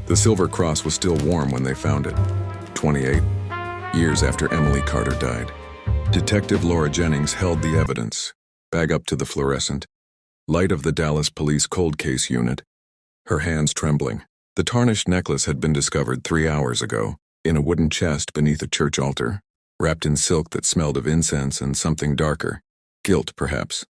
The silver cross was still warm when they found it, 28 years after Emily Carter died. Detective Laura Jennings held the evidence, bag up to the fluorescent light of the Dallas Police Cold Case Unit, her hands trembling. The tarnished necklace had been discovered 3 hours ago, in a wooden chest beneath a church altar, wrapped in silk that smelled of incense and something darker. Guilt, perhaps.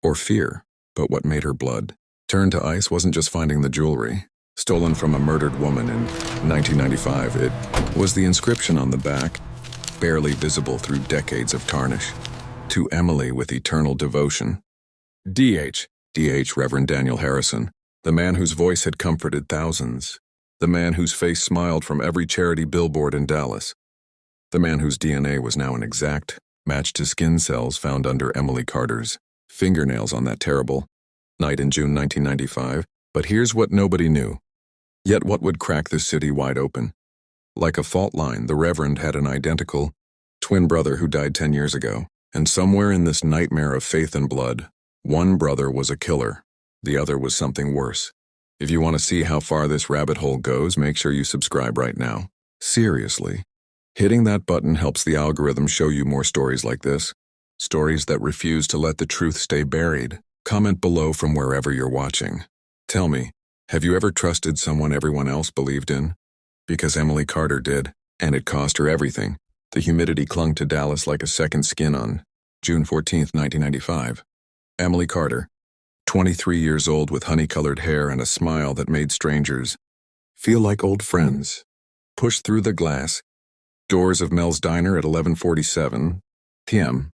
Or fear. But what made her blood turn to ice wasn't just finding the jewelry. Stolen from a murdered woman in 1995, it was the inscription on the back, barely visible through decades of tarnish. To Emily with eternal devotion. D.H. Reverend Daniel Harrison, the man whose voice had comforted thousands, the man whose face smiled from every charity billboard in Dallas, the man whose DNA was now an exact match to skin cells found under Emily Carter's fingernails on that terrible night in June 1995. But here's what nobody knew. Yet what would crack the city wide open? Like a fault line, the Reverend had an identical twin brother who died 10 years ago. And somewhere in this nightmare of faith and blood, one brother was a killer. The other was something worse. If you want to see how far this rabbit hole goes, make sure you subscribe right now. Seriously. Hitting that button helps the algorithm show you more stories like this. Stories that refuse to let the truth stay buried. Comment below from wherever you're watching. Tell me, have you ever trusted someone everyone else believed in? Because Emily Carter did, and it cost her everything. The humidity clung to Dallas like a second skin on June 14, 1995. Emily Carter, 23 years old with honey-colored hair and a smile that made strangers feel like old friends, pushed through the glass doors of Mel's Diner at 11:47 p.m.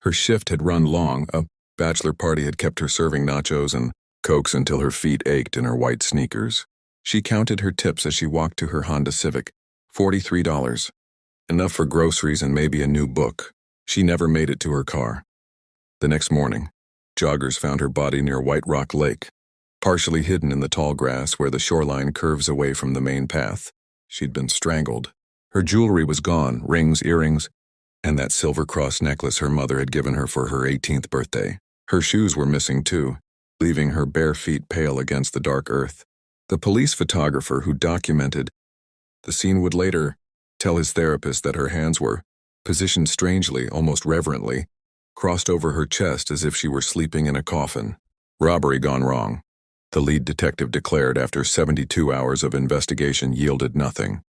Her shift had run long. A bachelor party had kept her serving nachos and Cokes until her feet ached in her white sneakers. She counted her tips as she walked to her Honda Civic. $43. Enough for groceries and maybe a new book. She never made it to her car. The next morning, joggers found her body near White Rock Lake, partially hidden in the tall grass where the shoreline curves away from the main path. She'd been strangled. Her jewelry was gone, rings, earrings, and that silver cross necklace her mother had given her for her 18th birthday. Her shoes were missing too, leaving her bare feet pale against the dark earth. The police photographer who documented the scene would later tell his therapist that her hands were positioned strangely, almost reverently, crossed over her chest as if she were sleeping in a coffin. Robbery gone wrong, the lead detective declared after 72 hours of investigation yielded nothing.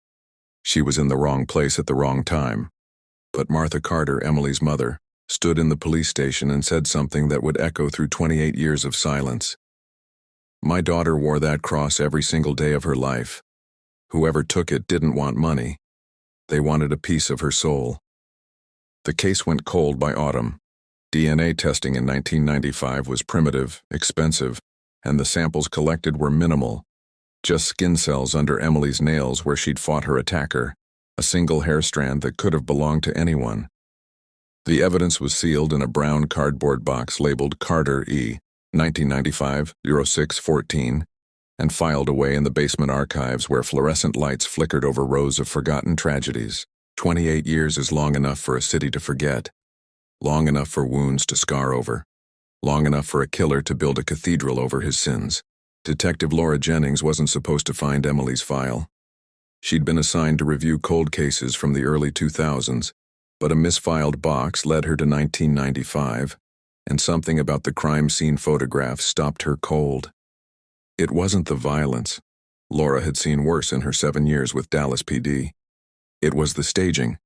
She was in the wrong place at the wrong time. But Martha Carter, Emily's mother, stood in the police station and said something that would echo through 28 years of silence. My daughter wore that cross every single day of her life. Whoever took it didn't want money. They wanted a piece of her soul. The case went cold by autumn. DNA testing in 1995 was primitive, expensive, and the samples collected were minimal. Just skin cells under Emily's nails where she'd fought her attacker, a single hair strand that could have belonged to anyone. The evidence was sealed in a brown cardboard box labeled Carter E. 1995-06-14 and filed away in the basement archives where fluorescent lights flickered over rows of forgotten tragedies. 28 years is long enough for a city to forget, long enough for wounds to scar over, long enough for a killer to build a cathedral over his sins. Detective Laura Jennings wasn't supposed to find Emily's file. She'd been assigned to review cold cases from the early 2000s, but a misfiled box led her to 1995, and something about the crime scene photographs stopped her cold. It wasn't the violence. Laura had seen worse in her 7 years with Dallas PD. It was the staging,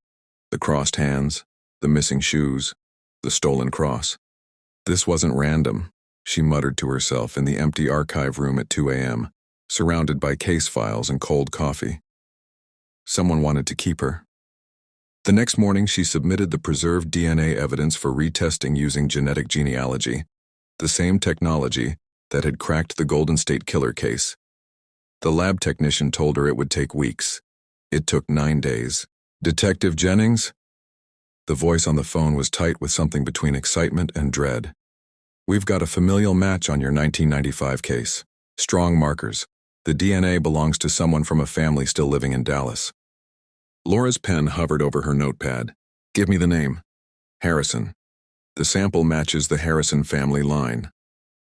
the crossed hands, the missing shoes, the stolen cross. This wasn't random, she muttered to herself in the empty archive room at 2 a.m., surrounded by case files and cold coffee. Someone wanted to keep her. The next morning, she submitted the preserved DNA evidence for retesting using genetic genealogy, the same technology that had cracked the Golden State Killer case. The lab technician told her it would take weeks. It took 9 days. Detective Jennings? The voice on the phone was tight with something between excitement and dread. We've got a familial match on your 1995 case. Strong markers. The DNA belongs to someone from a family still living in Dallas. Laura's pen hovered over her notepad. Give me the name. Harrison. The sample matches the Harrison family line.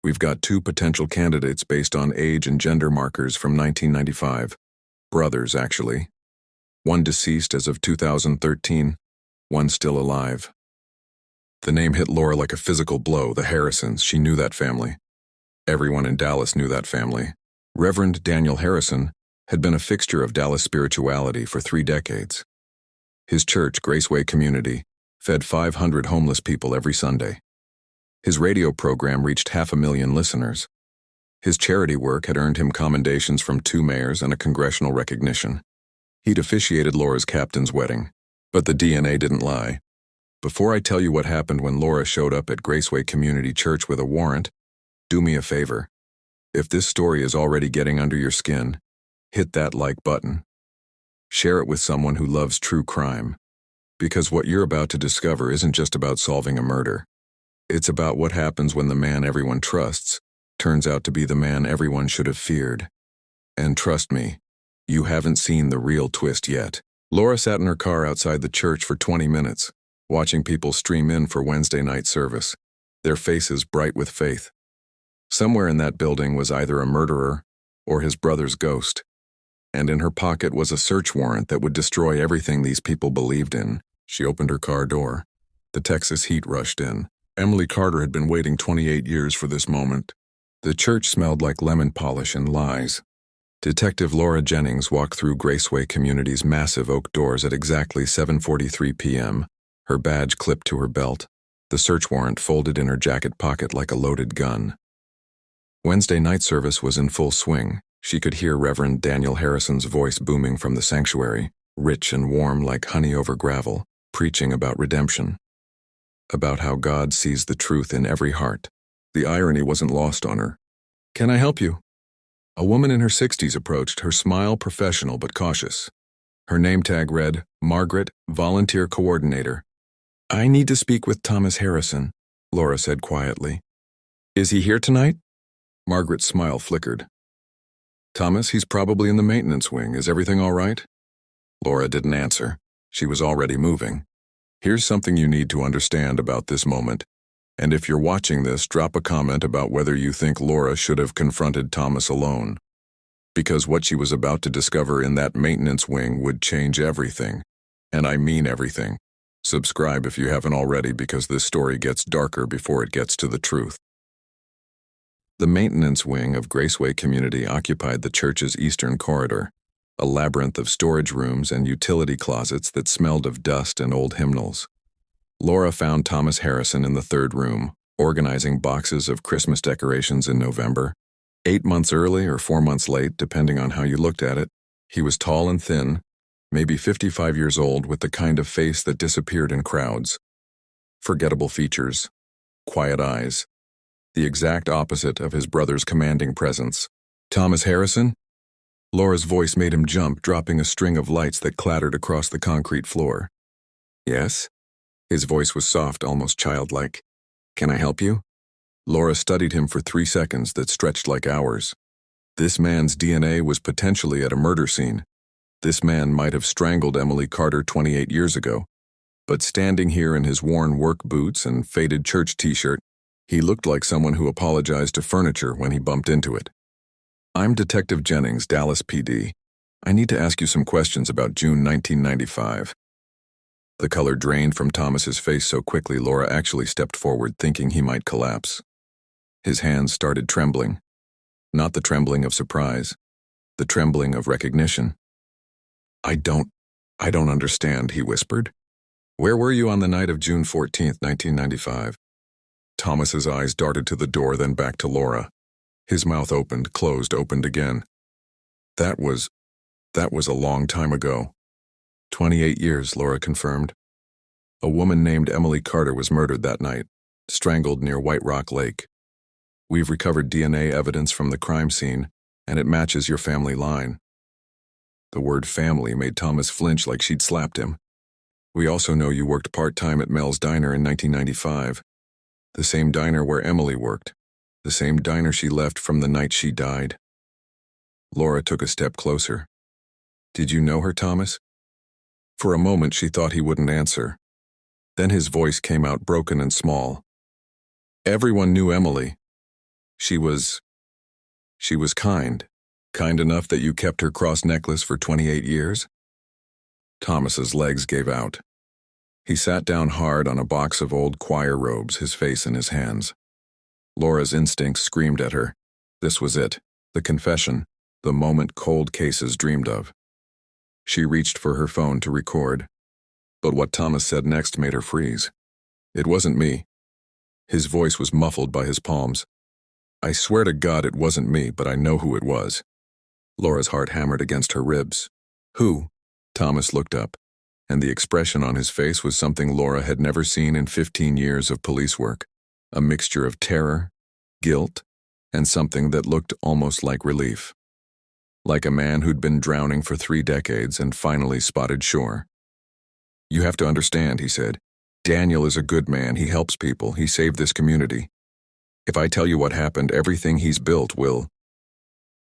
We've got 2 potential candidates based on age and gender markers from 1995. Brothers, actually. One deceased as of 2013, one still alive. The name hit Laura like a physical blow. The Harrisons, she knew that family. Everyone in Dallas knew that family. Reverend Daniel Harrison had been a fixture of Dallas spirituality for 3 decades. His church, Graceway Community, fed 500 homeless people every Sunday. His radio program reached 500,000 listeners. His charity work had earned him commendations from 2 mayors and a congressional recognition. He'd officiated Laura's captain's wedding, but the DNA didn't lie. Before I tell you what happened when Laura showed up at Graceway Community Church with a warrant, do me a favor. If this story is already getting under your skin, hit that like button. Share it with someone who loves true crime. Because what you're about to discover isn't just about solving a murder. It's about what happens when the man everyone trusts turns out to be the man everyone should have feared. And trust me, you haven't seen the real twist yet. Laura sat in her car outside the church for 20 minutes, watching people stream in for Wednesday night service, their faces bright with faith. Somewhere in that building was either a murderer or his brother's ghost, and in her pocket was a search warrant that would destroy everything these people believed in. She opened her car door. The Texas heat rushed in. Emily Carter had been waiting 28 years for this moment. The church smelled like lemon polish and lies. Detective Laura Jennings walked through Graceway Community's massive oak doors at exactly 7:43 p.m., her badge clipped to her belt, the search warrant folded in her jacket pocket like a loaded gun. Wednesday night service was in full swing. She could hear Reverend Daniel Harrison's voice booming from the sanctuary, rich and warm like honey over gravel, preaching about redemption. About how God sees the truth in every heart. The irony wasn't lost on her. "Can I help you?" A woman in her 60s approached, her smile professional but cautious. Her name tag read, Margaret, Volunteer Coordinator. "I need to speak with Thomas Harrison," Laura said quietly. "Is he here tonight?" Margaret's smile flickered. "Thomas, he's probably in the maintenance wing. Is everything all right?" Laura didn't answer. She was already moving. "Here's something you need to understand about this moment. And if you're watching this, drop a comment about whether you think Laura should have confronted Thomas alone. Because what she was about to discover in that maintenance wing would change everything. And I mean everything. Subscribe if you haven't already, because this story gets darker before it gets to the truth." The maintenance wing of Graceway Community occupied the church's eastern corridor, a labyrinth of storage rooms and utility closets that smelled of dust and old hymnals. Laura found Thomas Harrison in the 3rd room, organizing boxes of Christmas decorations in November. 8 months early or 4 months late, depending on how you looked at it. He was tall and thin, maybe 55 years old, with the kind of face that disappeared in crowds. Forgettable features, quiet eyes, the exact opposite of his brother's commanding presence. "Thomas Harrison?" Laura's voice made him jump, dropping a string of lights that clattered across the concrete floor. "Yes?" His voice was soft, almost childlike. "Can I help you?" Laura studied him for 3 seconds that stretched like hours. This man's DNA was potentially at a murder scene. This man might have strangled Emily Carter 28 years ago. But standing here in his worn work boots and faded church t-shirt, he looked like someone who apologized to furniture when he bumped into it. "I'm Detective Jennings, Dallas PD. I need to ask you some questions about June 1995. The color drained from Thomas's face so quickly Laura actually stepped forward, thinking he might collapse. His hands started trembling. Not the trembling of surprise, the trembling of recognition. I don't understand," he whispered. "Where were you on the night of June 14th, 1995? Thomas's eyes darted to the door, then back to Laura. His mouth opened, closed, opened again. That was a long time ago." 28 years, Laura confirmed. "A woman named Emily Carter was murdered that night, strangled near White Rock Lake. We've recovered DNA evidence from the crime scene, and it matches your family line." The word family made Thomas flinch like she'd slapped him. "We also know you worked part-time at Mel's Diner in 1995. The same diner where Emily worked. The same diner she left from the night she died." Laura took a step closer. "Did you know her, Thomas?" For a moment she thought he wouldn't answer. Then his voice came out broken and small. "Everyone knew Emily. She was kind. Kind enough that you kept her cross necklace for 28 years? Thomas's legs gave out. He sat down hard on a box of old choir robes, his face in his hands. Laura's instincts screamed at her. This was it, the confession, the moment cold cases dreamed of. She reached for her phone to record. But what Thomas said next made her freeze. It wasn't me. His voice was muffled by his palms. I swear to God it wasn't me, but I know who it was. Laura's heart hammered against her ribs. Who? Thomas looked up, and the expression on his face was something Laura had never seen in 15 years of police work. A mixture of terror, guilt, and something that looked almost like relief. Like a man who'd been drowning for 3 decades and finally spotted shore. You have to understand, he said. Daniel is a good man. He helps people. He saved this community. If I tell you what happened, everything he's built will...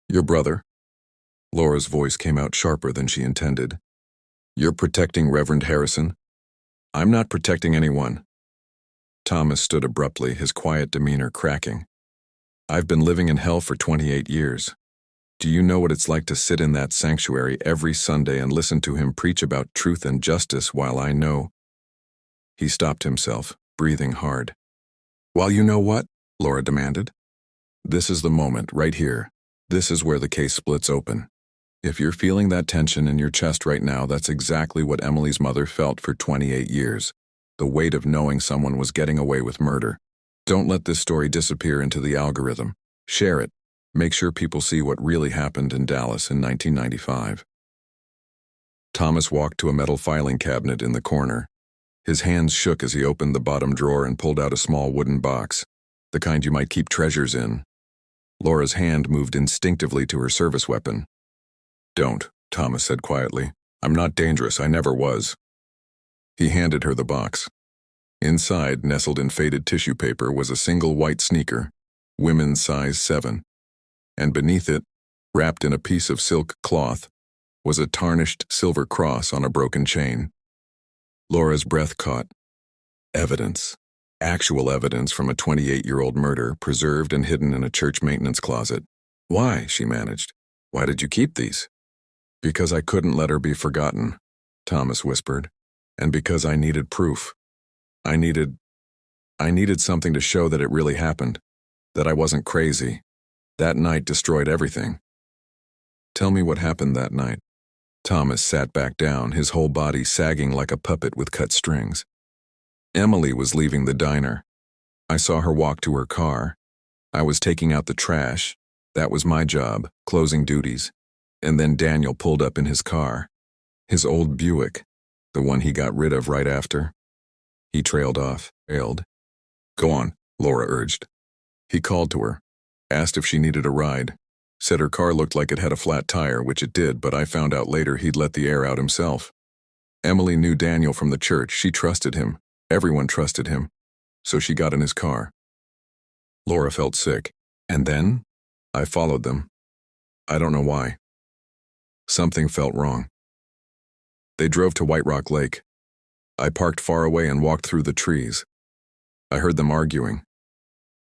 Your brother? Laura's voice came out sharper than she intended. You're protecting Reverend Harrison? I'm not protecting anyone. Thomas stood abruptly, his quiet demeanor cracking. I've been living in hell for 28 years. Do you know what it's like to sit in that sanctuary every Sunday and listen to him preach about truth and justice while I know... He stopped himself, breathing hard. While you know what? Laura demanded. This is the moment, right here. This is where the case splits open. If you're feeling that tension in your chest right now, that's exactly what Emily's mother felt for 28 years. The weight of knowing someone was getting away with murder. Don't let this story disappear into the algorithm. Share it. Make sure people see what really happened in Dallas in 1995. Thomas walked to a metal filing cabinet in the corner. His hands shook as he opened the bottom drawer and pulled out a small wooden box, the kind you might keep treasures in. Laura's hand moved instinctively to her service weapon. Don't, Thomas said quietly. I'm not dangerous, I never was. He handed her the box. Inside, nestled in faded tissue paper, was a single white sneaker, women's size 7. And beneath it, wrapped in a piece of silk cloth, was a tarnished silver cross on a broken chain. Laura's breath caught. Evidence. Actual evidence from a 28-year-old murder, preserved and hidden in a church maintenance closet. Why? She managed. Why did you keep these? Because I couldn't let her be forgotten, Thomas whispered, and because I needed proof. I needed something to show that it really happened, that I wasn't crazy. That night destroyed everything. Tell me what happened that night. Thomas sat back down, his whole body sagging like a puppet with cut strings. Emily was leaving the diner. I saw her walk to her car. I was taking out the trash. That was my job, closing duties. And then Daniel pulled up in his car. His old Buick, the one he got rid of right after. He trailed off, failed. Go on, Laura urged. He called to her, asked if she needed a ride. Said her car looked like it had a flat tire, which it did, but I found out later he'd let the air out himself. Emily knew Daniel from the church. She trusted him. Everyone trusted him. So she got in his car. Laura felt sick. And then, I followed them. I don't know why. Something felt wrong. They drove to White Rock Lake. I parked far away and walked through the trees. I heard them arguing.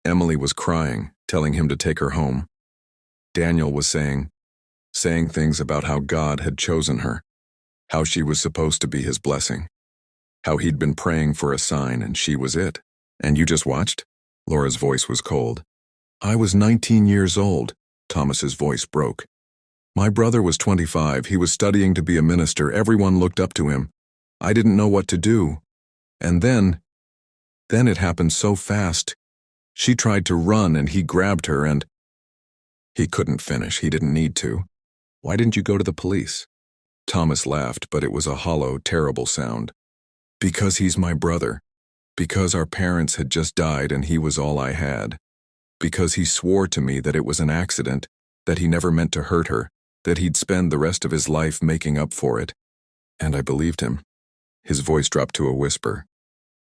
Emily was crying, telling him to take her home. Daniel was saying things about how God had chosen her, how she was supposed to be his blessing, how he'd been praying for a sign and she was it. And you just watched? Laura's voice was cold. I was 19 years old. Thomas's voice broke. My brother was 25. He was studying to be a minister. Everyone looked up to him. I didn't know what to do. And then it happened so fast. She tried to run and he grabbed her and... He couldn't finish. He didn't need to. Why didn't you go to the police? Thomas laughed, but it was a hollow, terrible sound. Because he's my brother. Because our parents had just died and he was all I had. Because he swore to me that it was an accident, that he never meant to hurt her, that he'd spend the rest of his life making up for it. And I believed him. His voice dropped to a whisper.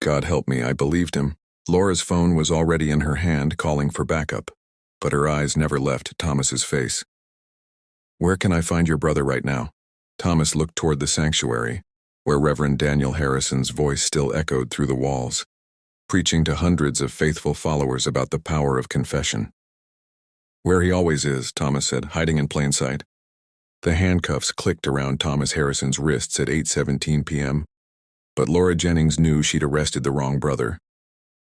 God help me, I believed him. Laura's phone was already in her hand, calling for backup. But her eyes never left Thomas's face. Where can I find your brother right now? Thomas looked toward the sanctuary, where Reverend Daniel Harrison's voice still echoed through the walls, preaching to hundreds of faithful followers about the power of confession. Where he always is, Thomas said, hiding in plain sight. The handcuffs clicked around Thomas Harrison's wrists at 8:17 p.m., but Laura Jennings knew she'd arrested the wrong brother.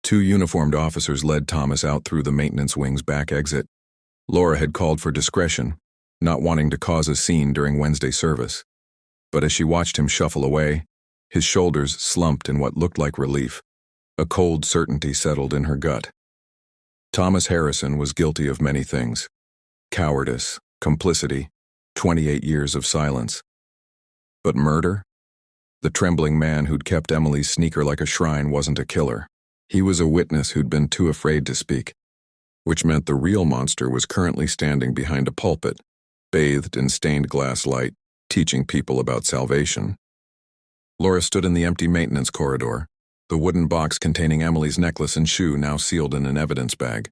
Two uniformed officers led Thomas out through the maintenance wing's back exit. Laura had called for discretion, not wanting to cause a scene during Wednesday service. But as she watched him shuffle away, his shoulders slumped in what looked like relief. A cold certainty settled in her gut. Thomas Harrison was guilty of many things: cowardice, complicity, 28 years of silence. But murder? The trembling man who'd kept Emily's sneaker like a shrine wasn't a killer. He was a witness who'd been too afraid to speak, which meant the real monster was currently standing behind a pulpit, bathed in stained glass light, teaching people about salvation. Laura stood in the empty maintenance corridor, the wooden box containing Emily's necklace and shoe now sealed in an evidence bag.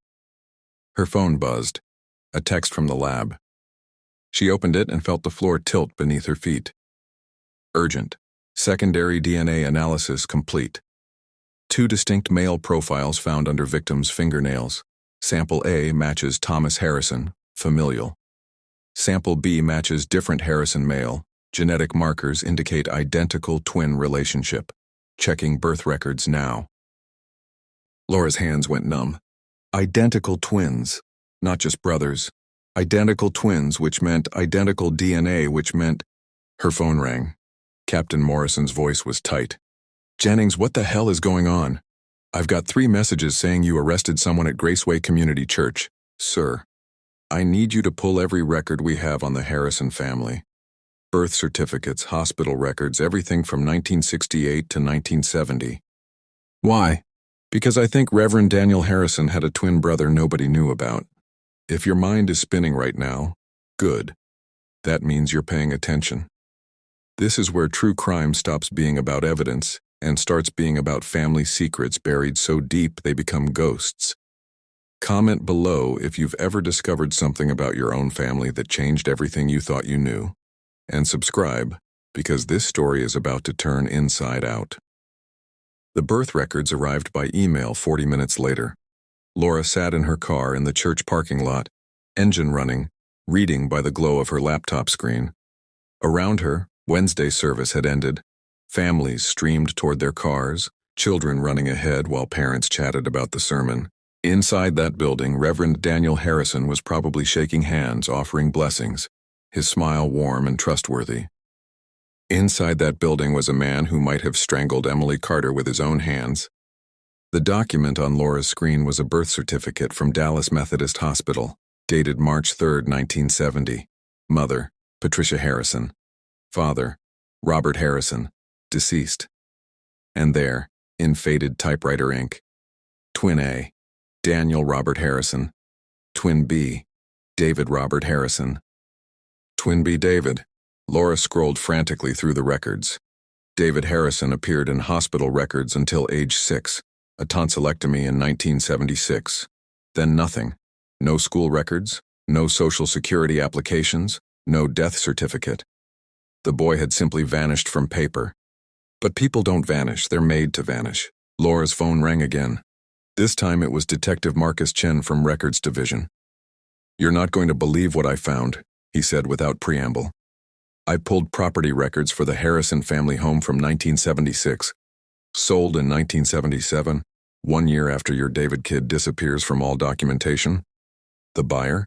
Her phone buzzed, a text from the lab. She opened it and felt the floor tilt beneath her feet. Urgent. Secondary DNA analysis complete. 2 distinct male profiles found under victims' fingernails. Sample A matches Thomas Harrison, familial. Sample B matches different Harrison male. Genetic markers indicate identical twin relationship. Checking birth records now. Laura's hands went numb. Identical twins, not just brothers. Identical twins, which meant identical DNA, which meant... Her phone rang. Captain Morrison's voice was tight. "Jennings, what the hell is going on? I've got 3 messages saying you arrested someone at Graceway Community Church. Sir, I need you to pull every record we have on the Harrison family. Birth certificates, hospital records, everything from 1968 to 1970. Why? Because I think Reverend Daniel Harrison had a twin brother nobody knew about. If your mind is spinning right now, good. That means you're paying attention. This is where true crime stops being about evidence and starts being about family secrets buried so deep they become ghosts. Comment below if you've ever discovered something about your own family that changed everything you thought you knew. And subscribe, because this story is about to turn inside out." The birth records arrived by email 40 minutes later. Laura sat in her car in the church parking lot, engine running, reading by the glow of her laptop screen. Around her, Wednesday service had ended. Families streamed toward their cars, children running ahead while parents chatted about the sermon. Inside that building, Reverend Daniel Harrison was probably shaking hands, offering blessings, his smile warm and trustworthy. Inside that building was a man who might have strangled Emily Carter with his own hands. The document on Laura's screen was a birth certificate from Dallas Methodist Hospital, dated March 3, 1970. Mother, Patricia Harrison. Father, Robert Harrison, deceased. And there, in faded typewriter ink, Twin A, Daniel Robert Harrison. Twin B, David Robert Harrison. Twin B David. Laura scrolled frantically through the records. David Harrison appeared in hospital records until age 6, a tonsillectomy in 1976. Then nothing. No school records, no Social Security applications, no death certificate. The boy had simply vanished from paper. But people don't vanish, they're made to vanish. Laura's phone rang again. This time it was Detective Marcus Chen from Records Division. "You're not going to believe what I found," he said without preamble. "I pulled property records for the Harrison family home from 1976. Sold in 1977, 1 year after your David kid disappears from all documentation. The buyer?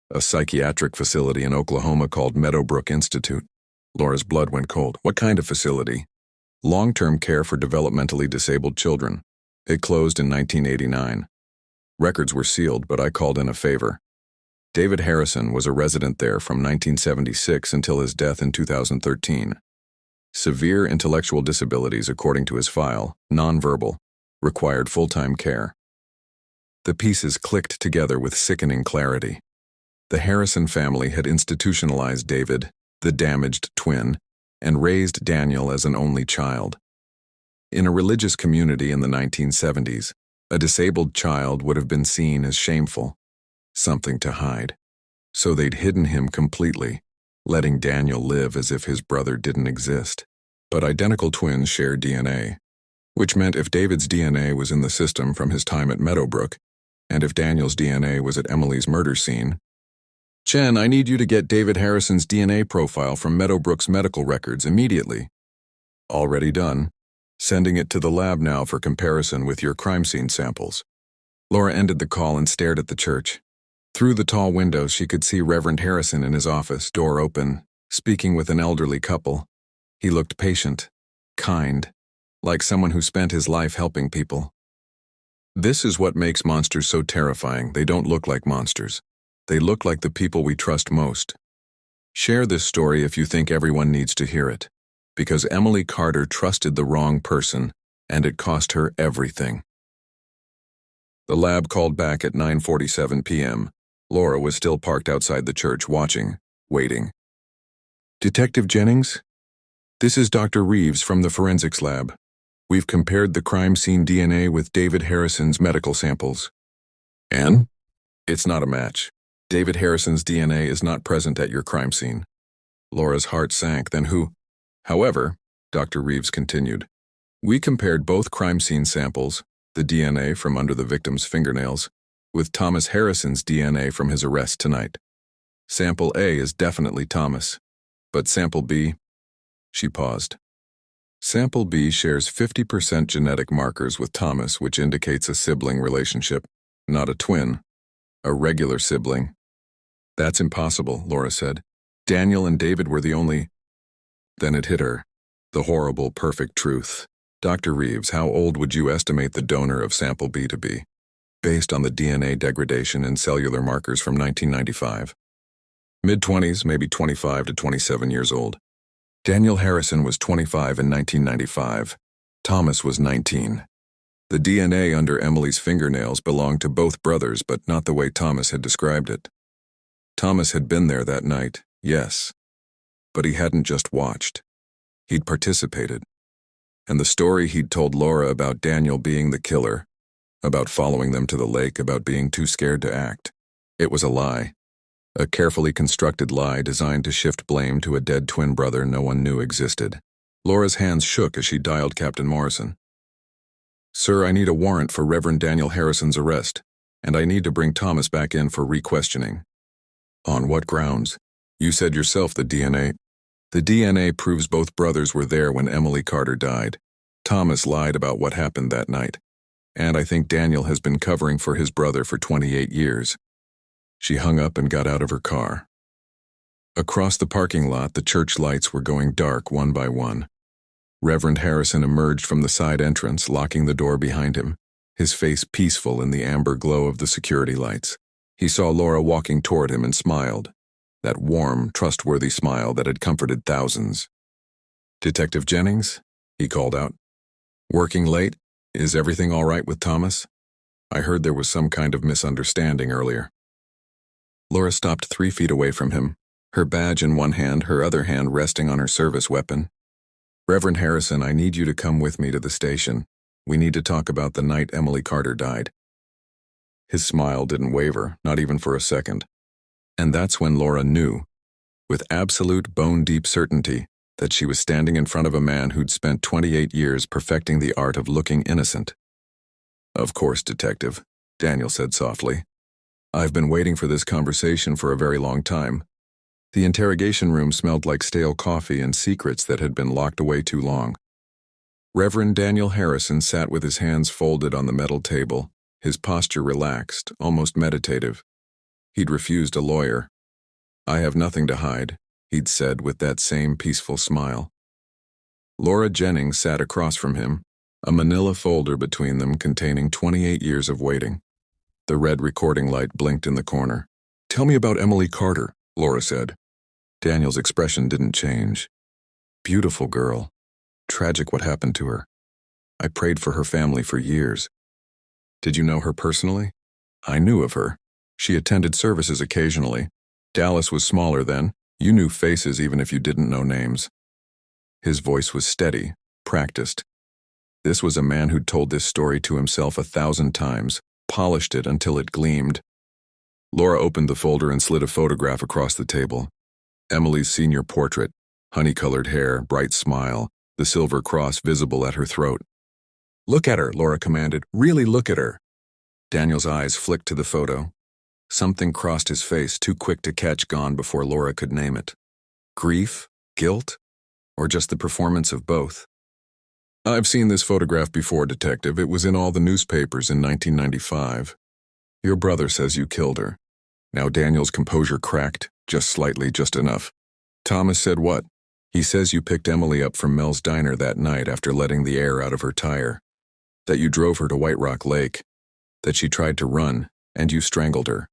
A psychiatric facility in Oklahoma called Meadowbrook Institute." Laura's blood went cold. "What kind of facility?" "Long-term care for developmentally disabled children. It closed in 1989. Records were sealed, but I called in a favor. David Harrison was a resident there from 1976 until his death in 2013. Severe intellectual disabilities according to his file, nonverbal, required full-time care." The pieces clicked together with sickening clarity. The Harrison family had institutionalized David, the damaged twin, and raised Daniel as an only child. In a religious community in the 1970s, a disabled child would have been seen as shameful, something to hide. So they'd hidden him completely, letting Daniel live as if his brother didn't exist. But identical twins share DNA, which meant if David's DNA was in the system from his time at Meadowbrook, And if Daniel's DNA was at Emily's murder scene... Chen, I need you to get David Harrison's DNA profile from Meadowbrook's medical records immediately. Already done. Sending it to the lab now for comparison with your crime scene samples. Laura ended the call and stared at the church. Through the tall windows, she could see Reverend Harrison in his office, door open, speaking with an elderly couple. He looked patient, kind, like someone who spent his life helping people. This is what makes monsters so terrifying. They don't look like monsters. They look like the people we trust most. Share this story if you think everyone needs to hear it, because Emily Carter trusted the wrong person, and it cost her everything. The lab called back at 9:47 p.m. Laura was still parked outside the church, watching, waiting. Detective Jennings? This is Dr. Reeves from the forensics lab. We've compared the crime scene DNA with David Harrison's medical samples. And? It's not a match. David Harrison's DNA is not present at your crime scene. Laura's heart sank. Then who? However, Dr. Reeves continued, we compared both crime scene samples, the DNA from under the victim's fingernails, with Thomas Harrison's DNA from his arrest tonight. Sample A is definitely Thomas, but sample B... She paused. Sample B shares 50% genetic markers with Thomas, which indicates a sibling relationship, not a twin, a regular sibling. That's impossible, Laura said. Daniel and David were the only... Then it hit her. The horrible, perfect truth. Dr. Reeves, how old would you estimate the donor of sample B to be, based on the DNA degradation and cellular markers from 1995? Mid-20s, maybe 25 to 27 years old. Daniel Harrison was 25 in 1995. Thomas was 19. The DNA under Emily's fingernails belonged to both brothers, but not the way Thomas had described it. Thomas had been there that night, yes. But he hadn't just watched. He'd participated. And the story he'd told Laura about Daniel being the killer, about following them to the lake, about being too scared to act, it was a lie. A carefully constructed lie designed to shift blame to a dead twin brother no one knew existed. Laura's hands shook as she dialed Captain Morrison. Sir, I need a warrant for Reverend Daniel Harrison's arrest, and I need to bring Thomas back in for re-questioning. On what grounds? You said yourself the DNA. The DNA proves both brothers were there when Emily Carter died. Thomas lied about what happened that night. And I think Daniel has been covering for his brother for 28 years. She hung up and got out of her car. Across the parking lot, the church lights were going dark one by one. Reverend Harrison emerged from the side entrance, locking the door behind him, his face peaceful in the amber glow of the security lights. He saw Laura walking toward him and smiled, that warm, trustworthy smile that had comforted thousands. Detective Jennings, he called out. Working late? Is everything all right with Thomas? I heard there was some kind of misunderstanding earlier. Laura stopped 3 feet away from him, her badge in one hand, her other hand resting on her service weapon. Reverend Harrison, I need you to come with me to the station. We need to talk about the night Emily Carter died. His smile didn't waver, not even for a second. And that's when Laura knew, with absolute bone-deep certainty, that she was standing in front of a man who'd spent 28 years perfecting the art of looking innocent. Of course, Detective, Daniel said softly. I've been waiting for this conversation for a very long time. The interrogation room smelled like stale coffee and secrets that had been locked away too long. Reverend Daniel Harrison sat with his hands folded on the metal table, his posture relaxed, almost meditative. He'd refused a lawyer. I have nothing to hide, he'd said with that same peaceful smile. Laura Jennings sat across from him, a manila folder between them containing 28 years of waiting. The red recording light blinked in the corner. Tell me about Emily Carter, Laura said. Daniel's expression didn't change. Beautiful girl. Tragic what happened to her. I prayed for her family for years. Did you know her personally? I knew of her. She attended services occasionally. Dallas was smaller then. You knew faces even if you didn't know names. His voice was steady, practiced. This was a man who'd told this story to himself 1,000 times, polished it until it gleamed. Laura opened the folder and slid a photograph across the table. Emily's senior portrait, honey-colored hair, bright smile, the silver cross visible at her throat. Look at her, Laura commanded. Really look at her. Daniel's eyes flicked to the photo. Something crossed his face, too quick to catch, gone before Laura could name it. Grief? Guilt? Or just the performance of both? "I've seen this photograph before, Detective. It was in all the newspapers in 1995. Your brother says you killed her." Now Daniel's composure cracked, just slightly, just enough. "Thomas said what?" "He says you picked Emily up from Mel's diner that night after letting the air out of her tire. That you drove her to White Rock Lake. That she tried to run, and you strangled her."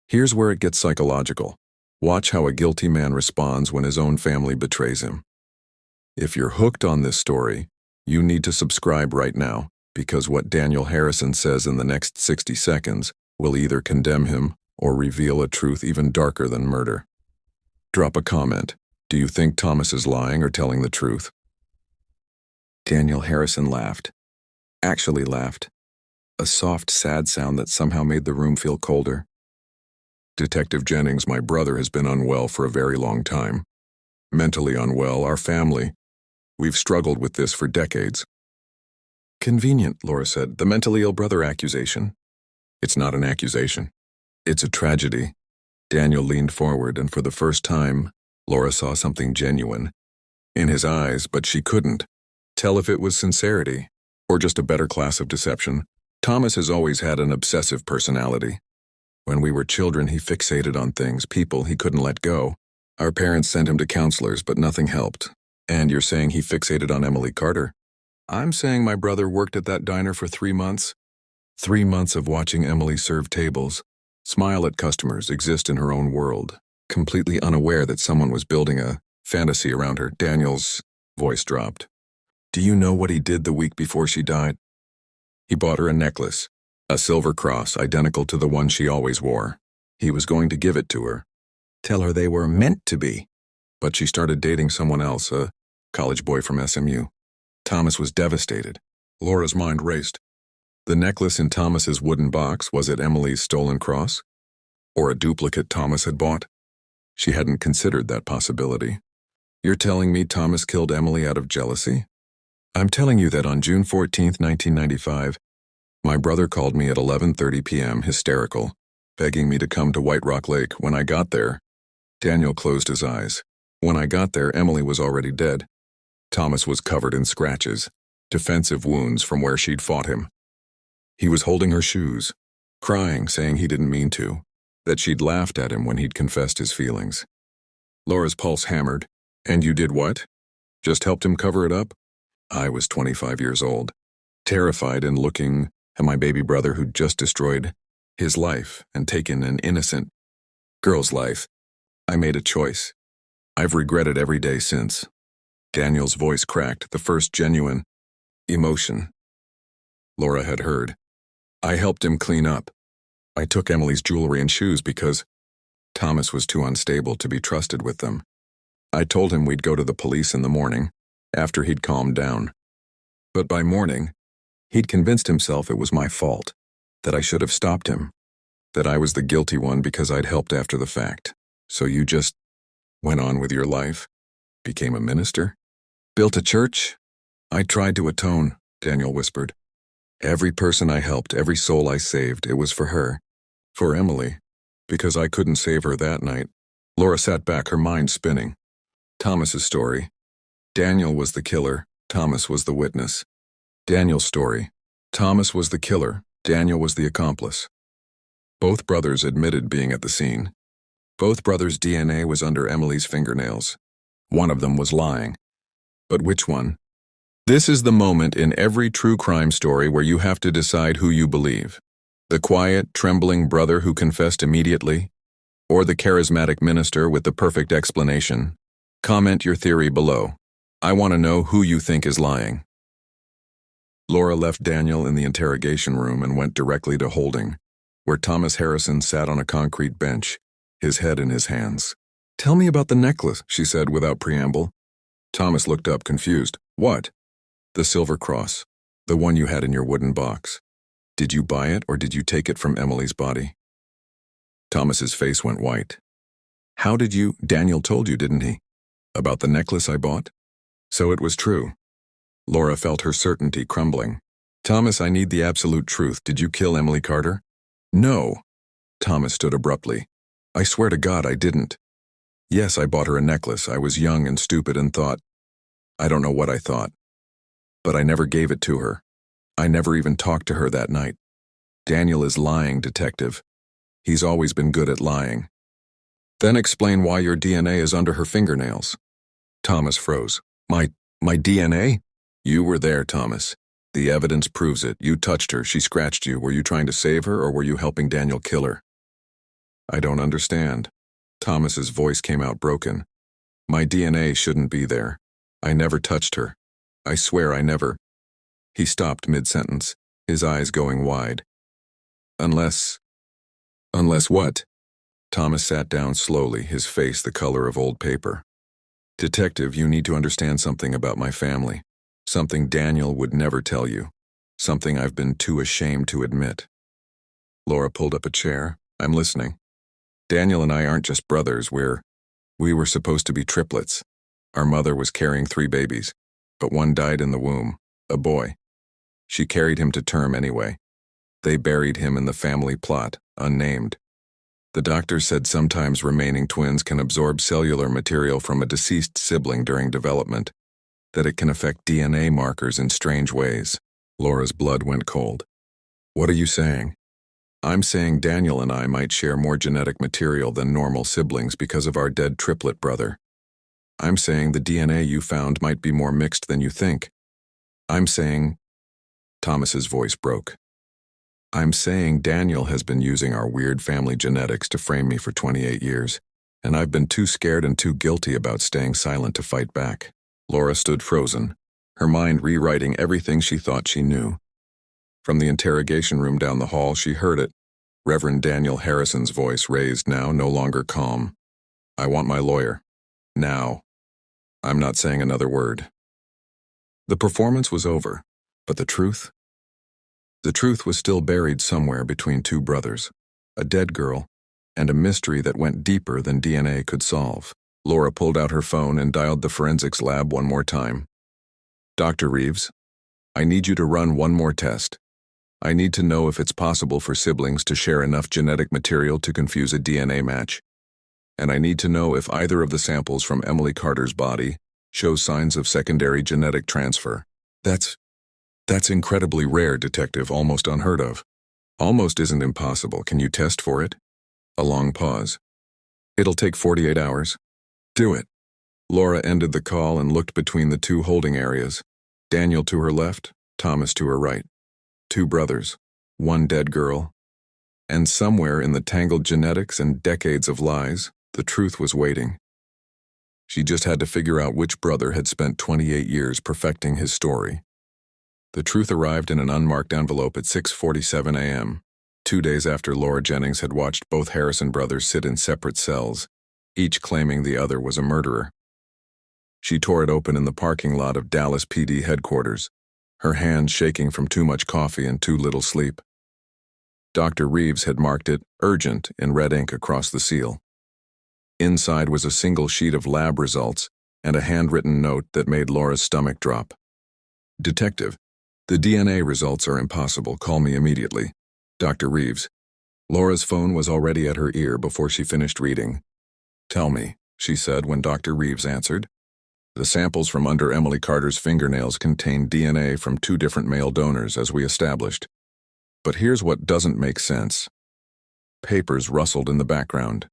Here's where it gets psychological. Watch how a guilty man responds when his own family betrays him. If you're hooked on this story, you need to subscribe right now, because what Daniel Harrison says in the next 60 seconds will either condemn him or reveal a truth even darker than murder. Drop a comment. Do you think Thomas is lying or telling the truth? Daniel Harrison laughed. Actually laughed. A soft, sad sound that somehow made the room feel colder. "Detective Jennings, my brother has been unwell for a very long time. Mentally unwell, our family. We've struggled with this for decades." "Convenient," Laura said. "The mentally ill brother accusation." "It's not an accusation. It's a tragedy." Daniel leaned forward, and for the first time, Laura saw something genuine in his eyes, but she couldn't tell if it was sincerity or just a better class of deception. "Thomas has always had an obsessive personality. When we were children, he fixated on things, people he couldn't let go. Our parents sent him to counselors, but nothing helped." "And you're saying he fixated on Emily Carter?" "I'm saying my brother worked at that diner for 3 months. 3 months of watching Emily serve tables, smile at customers, exist in her own world, completely unaware that someone was building a fantasy around her." Daniel's voice dropped. "Do you know what he did the week before she died?" "He bought her a necklace. A silver cross, identical to the one she always wore. He was going to give it to her. Tell her they were meant to be. But she started dating someone else, a college boy from SMU. Thomas was devastated." Laura's mind raced. The necklace in Thomas's wooden box, was it Emily's stolen cross? Or a duplicate Thomas had bought? She hadn't considered that possibility. "You're telling me Thomas killed Emily out of jealousy?" "I'm telling you that on June 14th, 1995, my brother called me at 11:30 p.m., hysterical, begging me to come to White Rock Lake. When I got there..." Daniel closed his eyes. "When I got there, Emily was already dead. Thomas was covered in scratches, defensive wounds from where she'd fought him. He was holding her shoes, crying, saying he didn't mean to, that she'd laughed at him when he'd confessed his feelings." Laura's pulse hammered. "And you did what? Just helped him cover it up?" "I was 25 years old, terrified and looking at my baby brother who'd just destroyed his life and taken an innocent girl's life. I made a choice. I've regretted every day since." Daniel's voice cracked, the first genuine emotion Laura had heard. "I helped him clean up. I took Emily's jewelry and shoes because Thomas was too unstable to be trusted with them. I told him we'd go to the police in the morning, after he'd calmed down. But by morning, he'd convinced himself it was my fault, that I should have stopped him, that I was the guilty one because I'd helped after the fact. So you just went on with your life, became a minister, built a church?" "I tried to atone," Daniel whispered. "Every person I helped, every soul I saved, it was for her. For Emily. Because I couldn't save her that night." Laura sat back, her mind spinning. Thomas's story. Daniel was the killer, Thomas was the witness. Daniel's story. Thomas was the killer, Daniel was the accomplice. Both brothers admitted being at the scene. Both brothers' DNA was under Emily's fingernails. One of them was lying. But which one? This is the moment in every true crime story where you have to decide who you believe. The quiet, trembling brother who confessed immediately, or the charismatic minister with the perfect explanation. Comment your theory below. I want to know who you think is lying. Laura left Daniel in the interrogation room and went directly to holding, where Thomas Harrison sat on a concrete bench, his head in his hands. "Tell me about the necklace," she said without preamble. Thomas looked up, confused. "What?" "The silver cross, the one you had in your wooden box. Did you buy it or did you take it from Emily's body?" Thomas's face went white. "How did you—" "Daniel told you, didn't he? About the necklace I bought?" So it was true. Laura felt her certainty crumbling. Thomas, I need the absolute truth. Did you kill Emily Carter? No. Thomas stood abruptly. I swear to God I didn't. Yes, I bought her a necklace. I was young and stupid and thought. I don't know what I thought. But I never gave it to her. I never even talked to her that night. Daniel is lying, detective. He's always been good at lying. Then explain why your DNA is under her fingernails. Thomas froze. My DNA? You were there, Thomas. The evidence proves it. You touched her. She scratched you. Were you trying to save her, or were you helping Daniel kill her? I don't understand. Thomas's voice came out broken. My DNA shouldn't be there. I never touched her. I swear I never. He stopped mid-sentence, his eyes going wide. Unless what? Thomas sat down slowly, his face the color of old paper. Detective, you need to understand something about my family. Something Daniel would never tell you. Something I've been too ashamed to admit. Laura pulled up a chair. I'm listening. Daniel and I aren't just brothers. We were supposed to be triplets. Our mother was carrying 3 babies, but one died in the womb, a boy. She carried him to term anyway. They buried him in the family plot, unnamed. The doctor said sometimes remaining twins can absorb cellular material from a deceased sibling during development, that it can affect DNA markers in strange ways. Laura's blood went cold. What are you saying? I'm saying Daniel and I might share more genetic material than normal siblings because of our dead triplet brother. I'm saying the DNA you found might be more mixed than you think. I'm saying... Thomas's voice broke. I'm saying Daniel has been using our weird family genetics to frame me for 28 years, and I've been too scared and too guilty about staying silent to fight back. Laura stood frozen, her mind rewriting everything she thought she knew. From the interrogation room down the hall, she heard it. Reverend Daniel Harrison's voice raised now, no longer calm. I want my lawyer. Now. I'm not saying another word. The performance was over, but the truth? The truth was still buried somewhere between 2 brothers, a dead girl, and a mystery that went deeper than DNA could solve. Laura pulled out her phone and dialed the forensics lab one more time. Dr. Reeves, I need you to run one more test. I need to know if it's possible for siblings to share enough genetic material to confuse a DNA match. And I need to know if either of the samples from Emily Carter's body shows signs of secondary genetic transfer. That's incredibly rare, detective, almost unheard of. Almost isn't impossible. Can you test for it? A long pause. It'll take 48 hours. Do it. Laura ended the call and looked between the 2 holding areas. Daniel to her left, Thomas to her right. 2 brothers, 1 dead girl. And somewhere in the tangled genetics and decades of lies, the truth was waiting. She just had to figure out which brother had spent 28 years perfecting his story. The truth arrived in an unmarked envelope at 6:47 a.m., 2 days after Laura Jennings had watched both Harrison brothers sit in separate cells, each claiming the other was a murderer. She tore it open in the parking lot of Dallas PD headquarters, her hands shaking from too much coffee and too little sleep. Dr. Reeves had marked it urgent in red ink across the seal. Inside was a single sheet of lab results and a handwritten note that made Laura's stomach drop. Detective, the DNA results are impossible. Call me immediately. Dr. Reeves. Laura's phone was already at her ear before she finished reading. Tell me, she said when Dr. Reeves answered. The samples from under Emily Carter's fingernails contained DNA from 2 different male donors, as we established. But here's what doesn't make sense. Papers rustled in the background.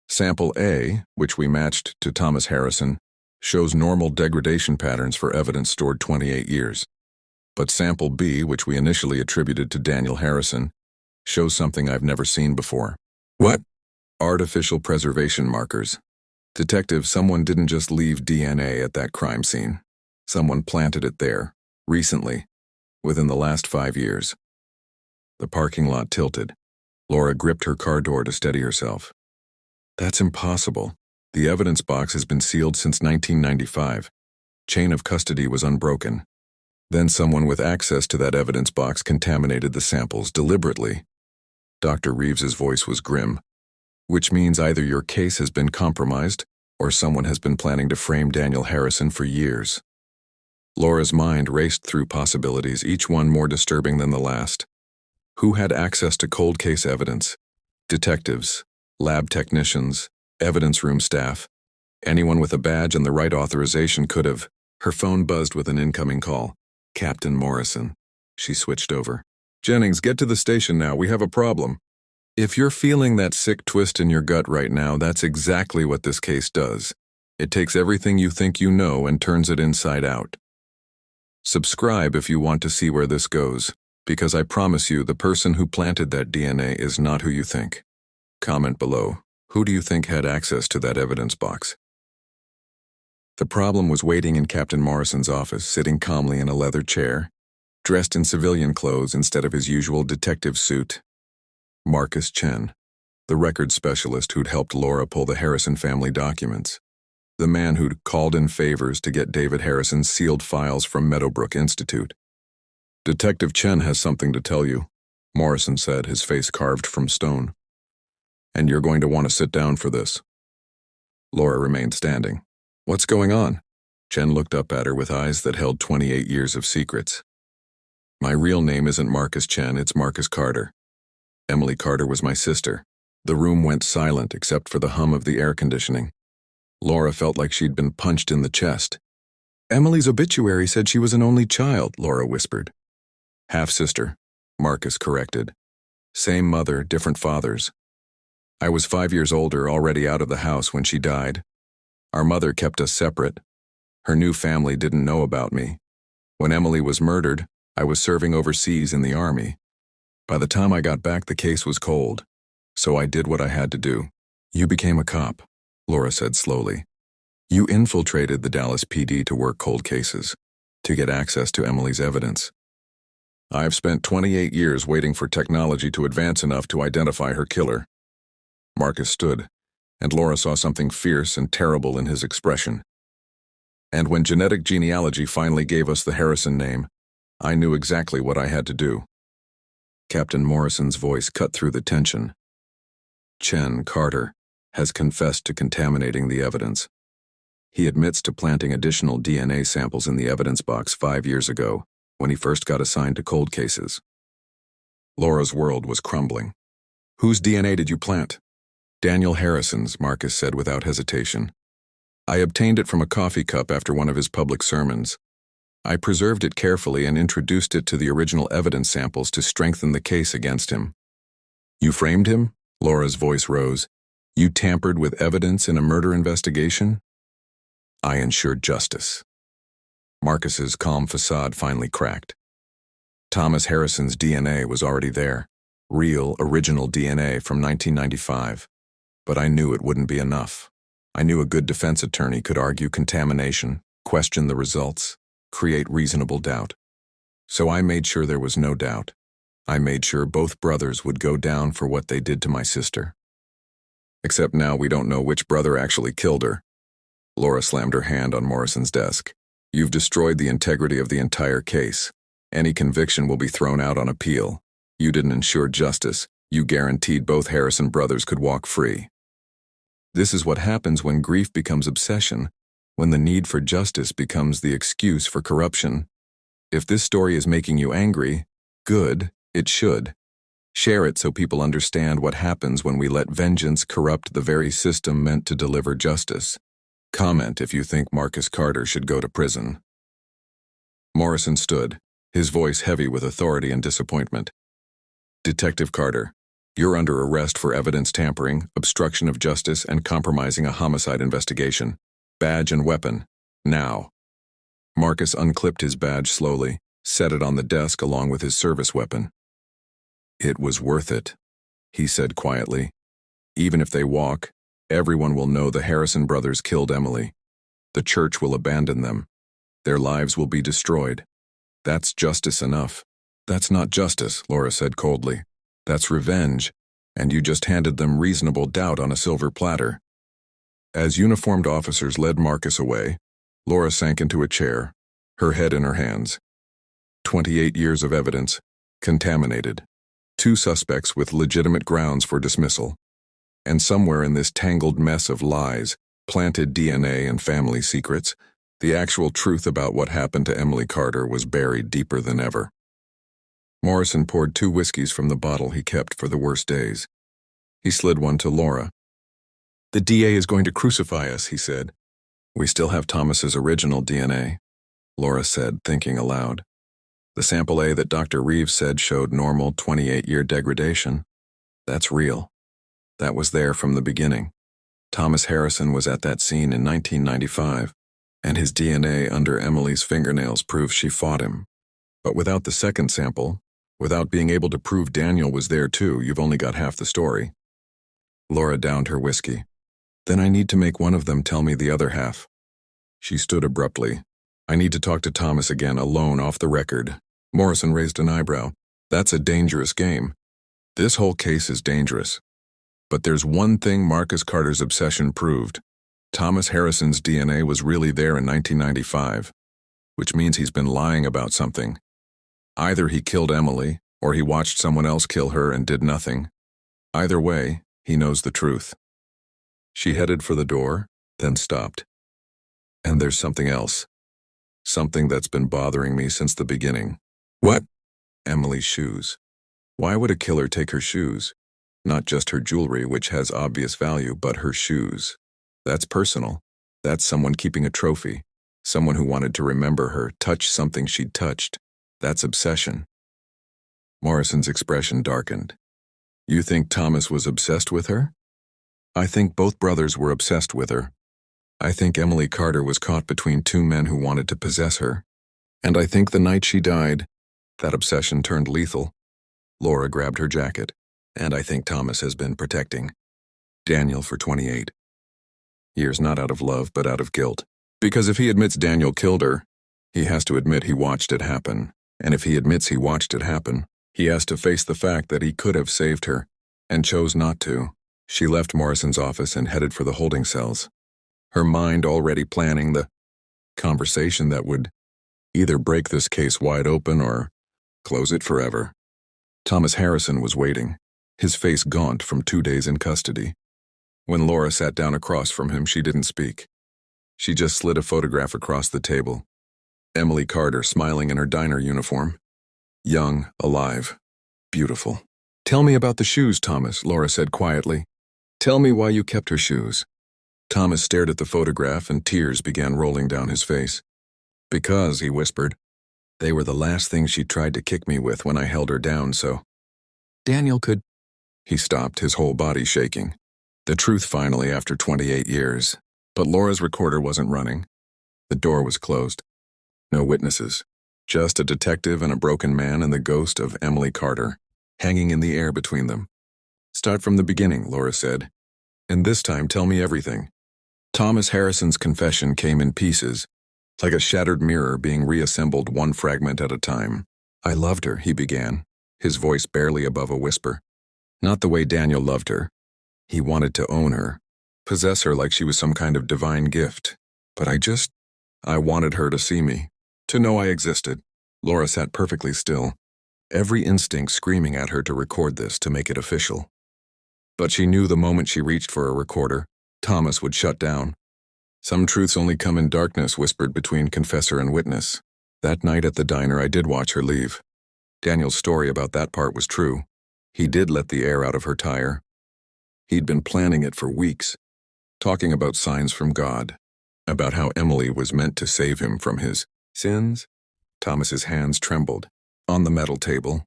Sample A, which we matched to Thomas Harrison, shows normal degradation patterns for evidence stored 28 years. But Sample B, which we initially attributed to Daniel Harrison, shows something I've never seen before. What? Artificial preservation markers. Detective, someone didn't just leave DNA at that crime scene. Someone planted it there, recently, within the last 5 years. The parking lot tilted. Laura gripped her car door to steady herself. That's impossible. The evidence box has been sealed since 1995. Chain of custody was unbroken. Then someone with access to that evidence box contaminated the samples deliberately. Dr. Reeves's voice was grim. Which means either your case has been compromised or someone has been planning to frame Daniel Harrison for years. Laura's mind raced through possibilities, each one more disturbing than the last. Who had access to cold case evidence? Detectives, lab technicians, evidence room staff. Anyone with a badge and the right authorization could have. Her phone buzzed with an incoming call. Captain Morrison. She switched over. Jennings, get to the station now. We have a problem. If you're feeling that sick twist in your gut right now, that's exactly what this case does. It takes everything you think you know and turns it inside out. Subscribe if you want to see where this goes, because I promise you the person who planted that DNA is not who you think. Comment below. Who do you think had access to that evidence box? The problem was waiting in Captain Morrison's office, sitting calmly in a leather chair, dressed in civilian clothes instead of his usual detective suit. Marcus Chen, the records specialist who'd helped Laura pull the Harrison family documents. The man who'd called in favors to get David Harrison's sealed files from Meadowbrook Institute. Detective Chen has something to tell you, Morrison said, his face carved from stone. And you're going to want to sit down for this. Laura remained standing. What's going on? Chen looked up at her with eyes that held 28 years of secrets. My real name isn't Marcus Chen, it's Marcus Carter. Emily Carter was my sister. The room went silent except for the hum of the air conditioning. Laura felt like she'd been punched in the chest. Emily's obituary said she was an only child, Laura whispered. Half-sister, Marcus corrected. Same mother, different fathers. I was 5 years older, already out of the house when she died. Our mother kept us separate. Her new family didn't know about me. When Emily was murdered, I was serving overseas in the army. By the time I got back, the case was cold. So I did what I had to do. You became a cop, Laura said slowly. You infiltrated the Dallas PD to work cold cases, to get access to Emily's evidence. I've spent 28 years waiting for technology to advance enough to identify her killer. Marcus stood, and Laura saw something fierce and terrible in his expression. And when genetic genealogy finally gave us the Harrison name, I knew exactly what I had to do. Captain Morrison's voice cut through the tension. Chen Carter has confessed to contaminating the evidence. He admits to planting additional DNA samples in the evidence box 5 years ago, when he first got assigned to cold cases. Laura's world was crumbling. Whose DNA did you plant? Daniel Harrison's, Marcus said without hesitation. I obtained it from a coffee cup after one of his public sermons. I preserved it carefully and introduced it to the original evidence samples to strengthen the case against him. You framed him? Laura's voice rose. You tampered with evidence in a murder investigation? I ensured justice. Marcus's calm facade finally cracked. Thomas Harrison's DNA was already there. Real, original DNA from 1995. But I knew it wouldn't be enough. I knew a good defense attorney could argue contamination, question the results, create reasonable doubt. So I made sure there was no doubt. I made sure both brothers would go down for what they did to my sister. Except now we don't know which brother actually killed her. Laura slammed her hand on Morrison's desk. You've destroyed the integrity of the entire case. Any conviction will be thrown out on appeal. You didn't ensure justice. You guaranteed both Harrison brothers could walk free. This is what happens when grief becomes obsession, when the need for justice becomes the excuse for corruption. If this story is making you angry, good, it should. Share it so people understand what happens when we let vengeance corrupt the very system meant to deliver justice. Comment if you think Marcus Carter should go to prison. Morrison stood, his voice heavy with authority and disappointment. Detective Carter, you're under arrest for evidence tampering, obstruction of justice, and compromising a homicide investigation. Badge and weapon. Now. Marcus unclipped his badge slowly, set it on the desk along with his service weapon. It was worth it, he said quietly. Even if they walk, everyone will know the Harrison brothers killed Emily. The church will abandon them. Their lives will be destroyed. That's justice enough. That's not justice, Laura said coldly. That's revenge, and you just handed them reasonable doubt on a silver platter. As uniformed officers led Marcus away, Laura sank into a chair, her head in her hands. 28 years of evidence, contaminated. 2 suspects with legitimate grounds for dismissal. And somewhere in this tangled mess of lies, planted DNA and family secrets, The actual truth about what happened to Emily Carter was buried deeper than ever. Morrison poured 2 whiskeys from the bottle he kept for the worst days. He slid one to Laura. "The DA is going to crucify us," he said. "We still have Thomas's original DNA," Laura said, thinking aloud. "The sample A that Dr. Reeves said showed normal 28-year degradation. That's real. That was there from the beginning. Thomas Harrison was at that scene in 1995, and his DNA under Emily's fingernails proves she fought him. But without the second sample, without being able to prove Daniel was there too, you've only got half the story." Laura downed her whiskey. "Then I need to make one of them tell me the other half." She stood abruptly. "I need to talk to Thomas again, alone, off the record." Morrison raised an eyebrow. "That's a dangerous game. This whole case is dangerous. But there's one thing Marcus Carter's obsession proved. Thomas Harrison's DNA was really there in 1995, which means he's been lying about something. Either he killed Emily, or he watched someone else kill her and did nothing. Either way, he knows the truth." She headed for the door, then stopped. "And there's something else. Something that's been bothering me since the beginning." "What?" "Emily's shoes. Why would a killer take her shoes? Not just her jewelry, which has obvious value, but her shoes. That's personal. That's someone keeping a trophy. Someone who wanted to remember her, touch something she'd touched. That's obsession." Morrison's expression darkened. "You think Thomas was obsessed with her?" "I think both brothers were obsessed with her. I think Emily Carter was caught between 2 men who wanted to possess her. And I think the night she died, that obsession turned lethal." Laura grabbed her jacket. "And I think Thomas has been protecting Daniel for 28 years, not out of love, but out of guilt. Because if he admits Daniel killed her, he has to admit he watched it happen. And if he admits he watched it happen, he has to face the fact that he could have saved her, and chose not to." She left Morrison's office and headed for the holding cells, her mind already planning the conversation that would either break this case wide open or close it forever. Thomas Harrison was waiting, his face gaunt from 2 days in custody. When Laura sat down across from him, she didn't speak. She just slid a photograph across the table. Emily Carter smiling in her diner uniform. Young, alive, beautiful. "Tell me about the shoes, Thomas," Laura said quietly. "Tell me why you kept her shoes." Thomas stared at the photograph and tears began rolling down his face. "Because," he whispered, "they were the last thing she tried to kick me with when I held her down, so Daniel could—" He stopped, his whole body shaking. The truth finally after 28 years. But Laura's recorder wasn't running. The door was closed. No witnesses. Just a detective and a broken man and the ghost of Emily Carter, hanging in the air between them. "Start from the beginning," Laura said. "And this time tell me everything." Thomas Harrison's confession came in pieces, like a shattered mirror being reassembled one fragment at a time. "I loved her," he began, his voice barely above a whisper. "Not the way Daniel loved her. He wanted to own her, possess her like she was some kind of divine gift. But I wanted her to see me, to know I existed." Laura sat perfectly still, every instinct screaming at her to record this, to make it official. But she knew the moment she reached for a recorder, Thomas would shut down. "Some truths only come in darkness," whispered between confessor and witness. "That night at the diner, I did watch her leave. Daniel's story about that part was true. He did let the air out of her tire. He'd been planning it for weeks, talking about signs from God, about how Emily was meant to save him from his sins." Thomas's hands trembled. On the metal table.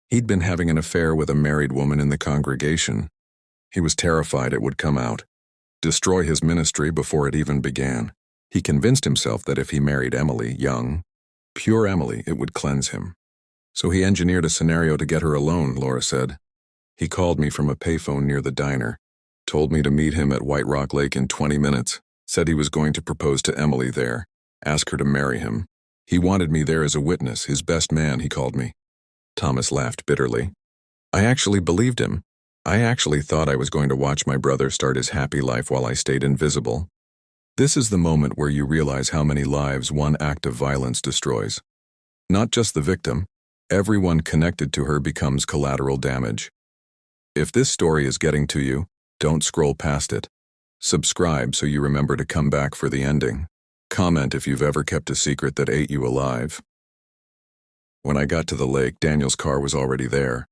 He'd been having an affair with a married woman in the congregation. He was terrified it would come out, destroy his ministry before it even began. He convinced himself that if he married Emily, young, pure Emily, it would cleanse him. "So he engineered a scenario to get her alone," Laura said. "He called me from a payphone near the diner, told me to meet him at White Rock Lake in 20 minutes, said he was going to propose to Emily there, ask her to marry him. He wanted me there as a witness, his best man, he called me." Thomas laughed bitterly. "I actually believed him. I actually thought I was going to watch my brother start his happy life while I stayed invisible." This is the moment where you realize how many lives one act of violence destroys. Not just the victim, everyone connected to her becomes collateral damage. If this story is getting to you, don't scroll past it. Subscribe so you remember to come back for the ending. Comment if you've ever kept a secret that ate you alive. When I got to the lake, Daniel's car was already there.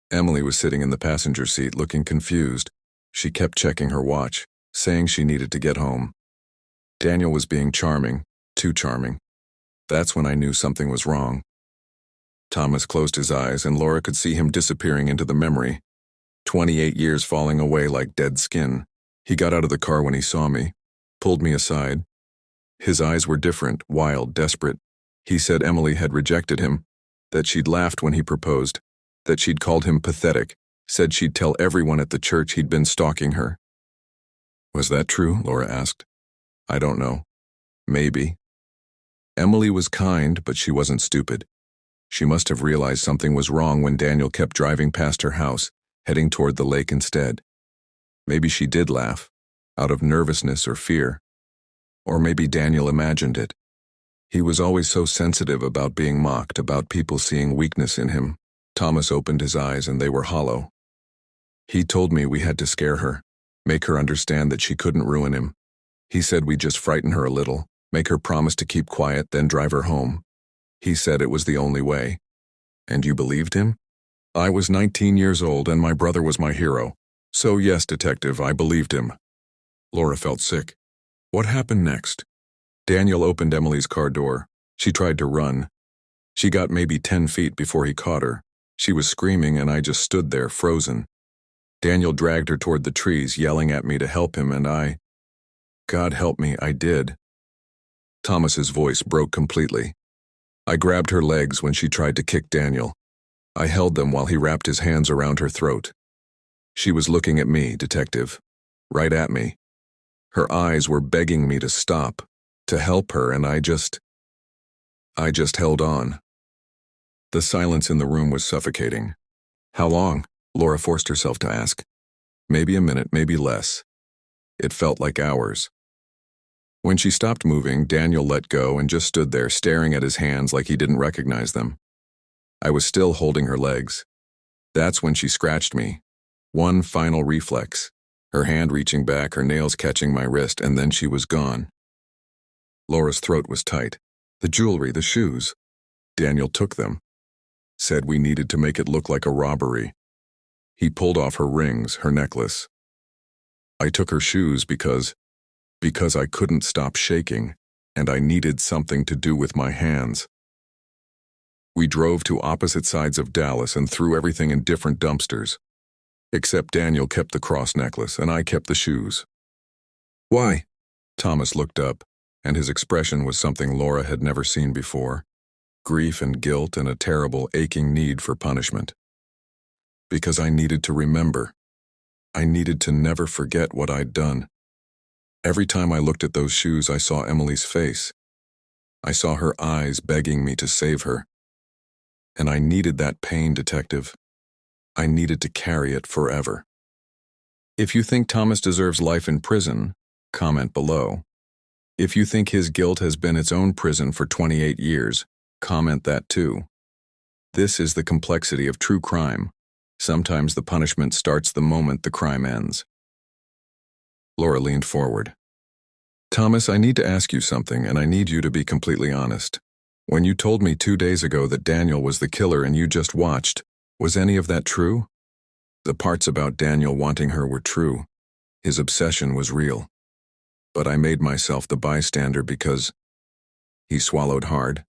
Emily was sitting in the passenger seat looking confused. She kept checking her watch, saying she needed to get home. Daniel was being charming, too charming. That's when I knew something was wrong. Thomas closed his eyes and Laura could see him disappearing into the memory. 28 years falling away like dead skin. He got out of the car when he saw me, pulled me aside. His eyes were different, wild, desperate. He said Emily had rejected him, that she'd laughed when he proposed, that she'd called him pathetic, said she'd tell everyone at the church he'd been stalking her. Was that true? Laura asked. I don't know. Maybe. Emily was kind, but she wasn't stupid. She must have realized something was wrong when Daniel kept driving past her house, heading toward the lake instead. Maybe she did laugh, out of nervousness or fear. Or maybe Daniel imagined it. He was always so sensitive about being mocked, about people seeing weakness in him. Thomas opened his eyes and they were hollow. He told me we had to scare her, make her understand that she couldn't ruin him. He said we'd just frighten her a little, make her promise to keep quiet, then drive her home. He said it was the only way. And you believed him? I was 19 years old and my brother was my hero. So yes, detective, I believed him. Laura felt sick. What happened next? Daniel opened Emily's car door. She tried to run. She got maybe 10 feet before he caught her. She was screaming and I just stood there, frozen. Daniel dragged her toward the trees, yelling at me to help him, and God help me, I did. Thomas's voice broke completely. I grabbed her legs when she tried to kick Daniel. I held them while he wrapped his hands around her throat. She was looking at me, detective. Right at me. Her eyes were begging me to stop, to help her, and I just held on. The silence in the room was suffocating. How long? Laura forced herself to ask. Maybe a minute, maybe less. It felt like hours. When she stopped moving, Daniel let go and just stood there staring at his hands like he didn't recognize them. I was still holding her legs. That's when she scratched me. One final reflex. Her hand reaching back, her nails catching my wrist, and then she was gone. Laura's throat was tight. The jewelry, the shoes. Daniel took them. Said we needed to make it look like a robbery. He pulled off her rings, her necklace. I took her shoes because I couldn't stop shaking, and I needed something to do with my hands. We drove to opposite sides of Dallas and threw everything in different dumpsters. Except Daniel kept the cross necklace, and I kept the shoes. Why? Thomas looked up, and his expression was something Laura had never seen before. Grief and guilt and a terrible, aching need for punishment. Because I needed to remember. I needed to never forget what I'd done. Every time I looked at those shoes, I saw Emily's face. I saw her eyes begging me to save her. And I needed that pain, detective. I needed to carry it forever. If you think Thomas deserves life in prison, comment below. If you think his guilt has been its own prison for 28 years, comment that too. This is the complexity of true crime. Sometimes the punishment starts the moment the crime ends. Laura leaned forward. Thomas, I need to ask you something, and I need you to be completely honest. When you told me 2 days ago that Daniel was the killer and you just watched, was any of that true? The parts about Daniel wanting her were true. His obsession was real. But I made myself the bystander because... He swallowed hard.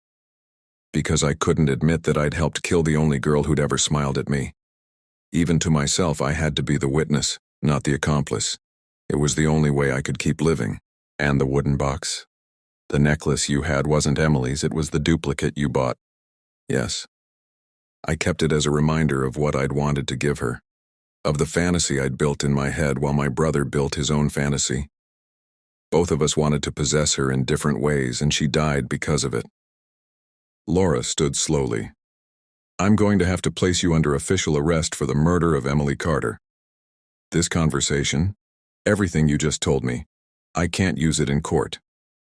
Because I couldn't admit that I'd helped kill the only girl who'd ever smiled at me. Even to myself, I had to be the witness, not the accomplice. It was the only way I could keep living. And the wooden box? The necklace you had wasn't Emily's, it was the duplicate you bought. Yes. I kept it as a reminder of what I'd wanted to give her. Of the fantasy I'd built in my head while my brother built his own fantasy. Both of us wanted to possess her in different ways, and she died because of it. Laura stood slowly. I'm going to have to place you under official arrest for the murder of Emily Carter. This conversation, everything you just told me, I can't use it in court.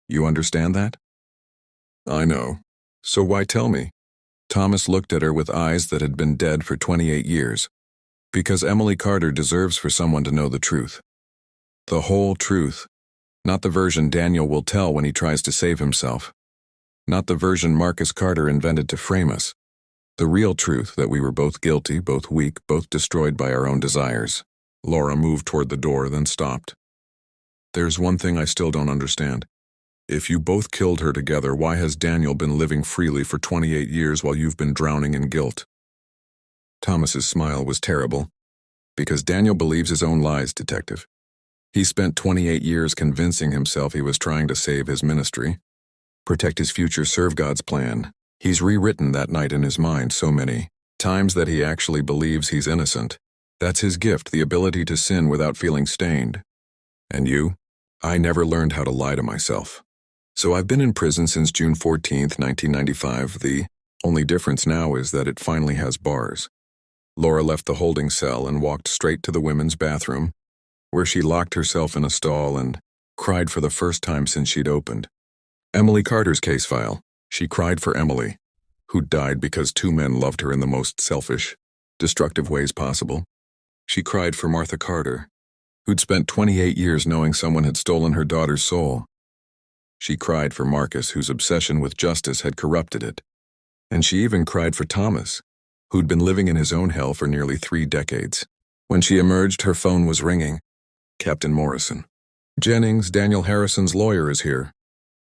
You understand that? I know. So why tell me? Thomas looked at her with eyes that had been dead for 28 years. Because Emily Carter deserves for someone to know the truth. The whole truth. Not the version Daniel will tell when he tries to save himself. Not the version Marcus Carter invented to frame us. The real truth that we were both guilty, both weak, both destroyed by our own desires. Laura moved toward the door, then stopped. There's one thing I still don't understand. If you both killed her together, why has Daniel been living freely for 28 years while you've been drowning in guilt? Thomas's smile was terrible. Because Daniel believes his own lies, Detective. He spent 28 years convincing himself he was trying to save his ministry, protect his future, serve God's plan. He's rewritten that night in his mind so many times that he actually believes he's innocent. That's his gift, the ability to sin without feeling stained. And you? I never learned how to lie to myself. So I've been in prison since June 14th, 1995. The only difference now is that it finally has bars. Laura left the holding cell and walked straight to the women's bathroom, where she locked herself in a stall and cried for the first time since she'd opened. Emily Carter's case file. She cried for Emily, who died because two men loved her in the most selfish, destructive ways possible. She cried for Martha Carter, who'd spent 28 years knowing someone had stolen her daughter's soul. She cried for Marcus, whose obsession with justice had corrupted it. And she even cried for Thomas, who'd been living in his own hell for nearly 3 decades. When she emerged, her phone was ringing. Captain Morrison. Jennings, Daniel Harrison's lawyer, is here.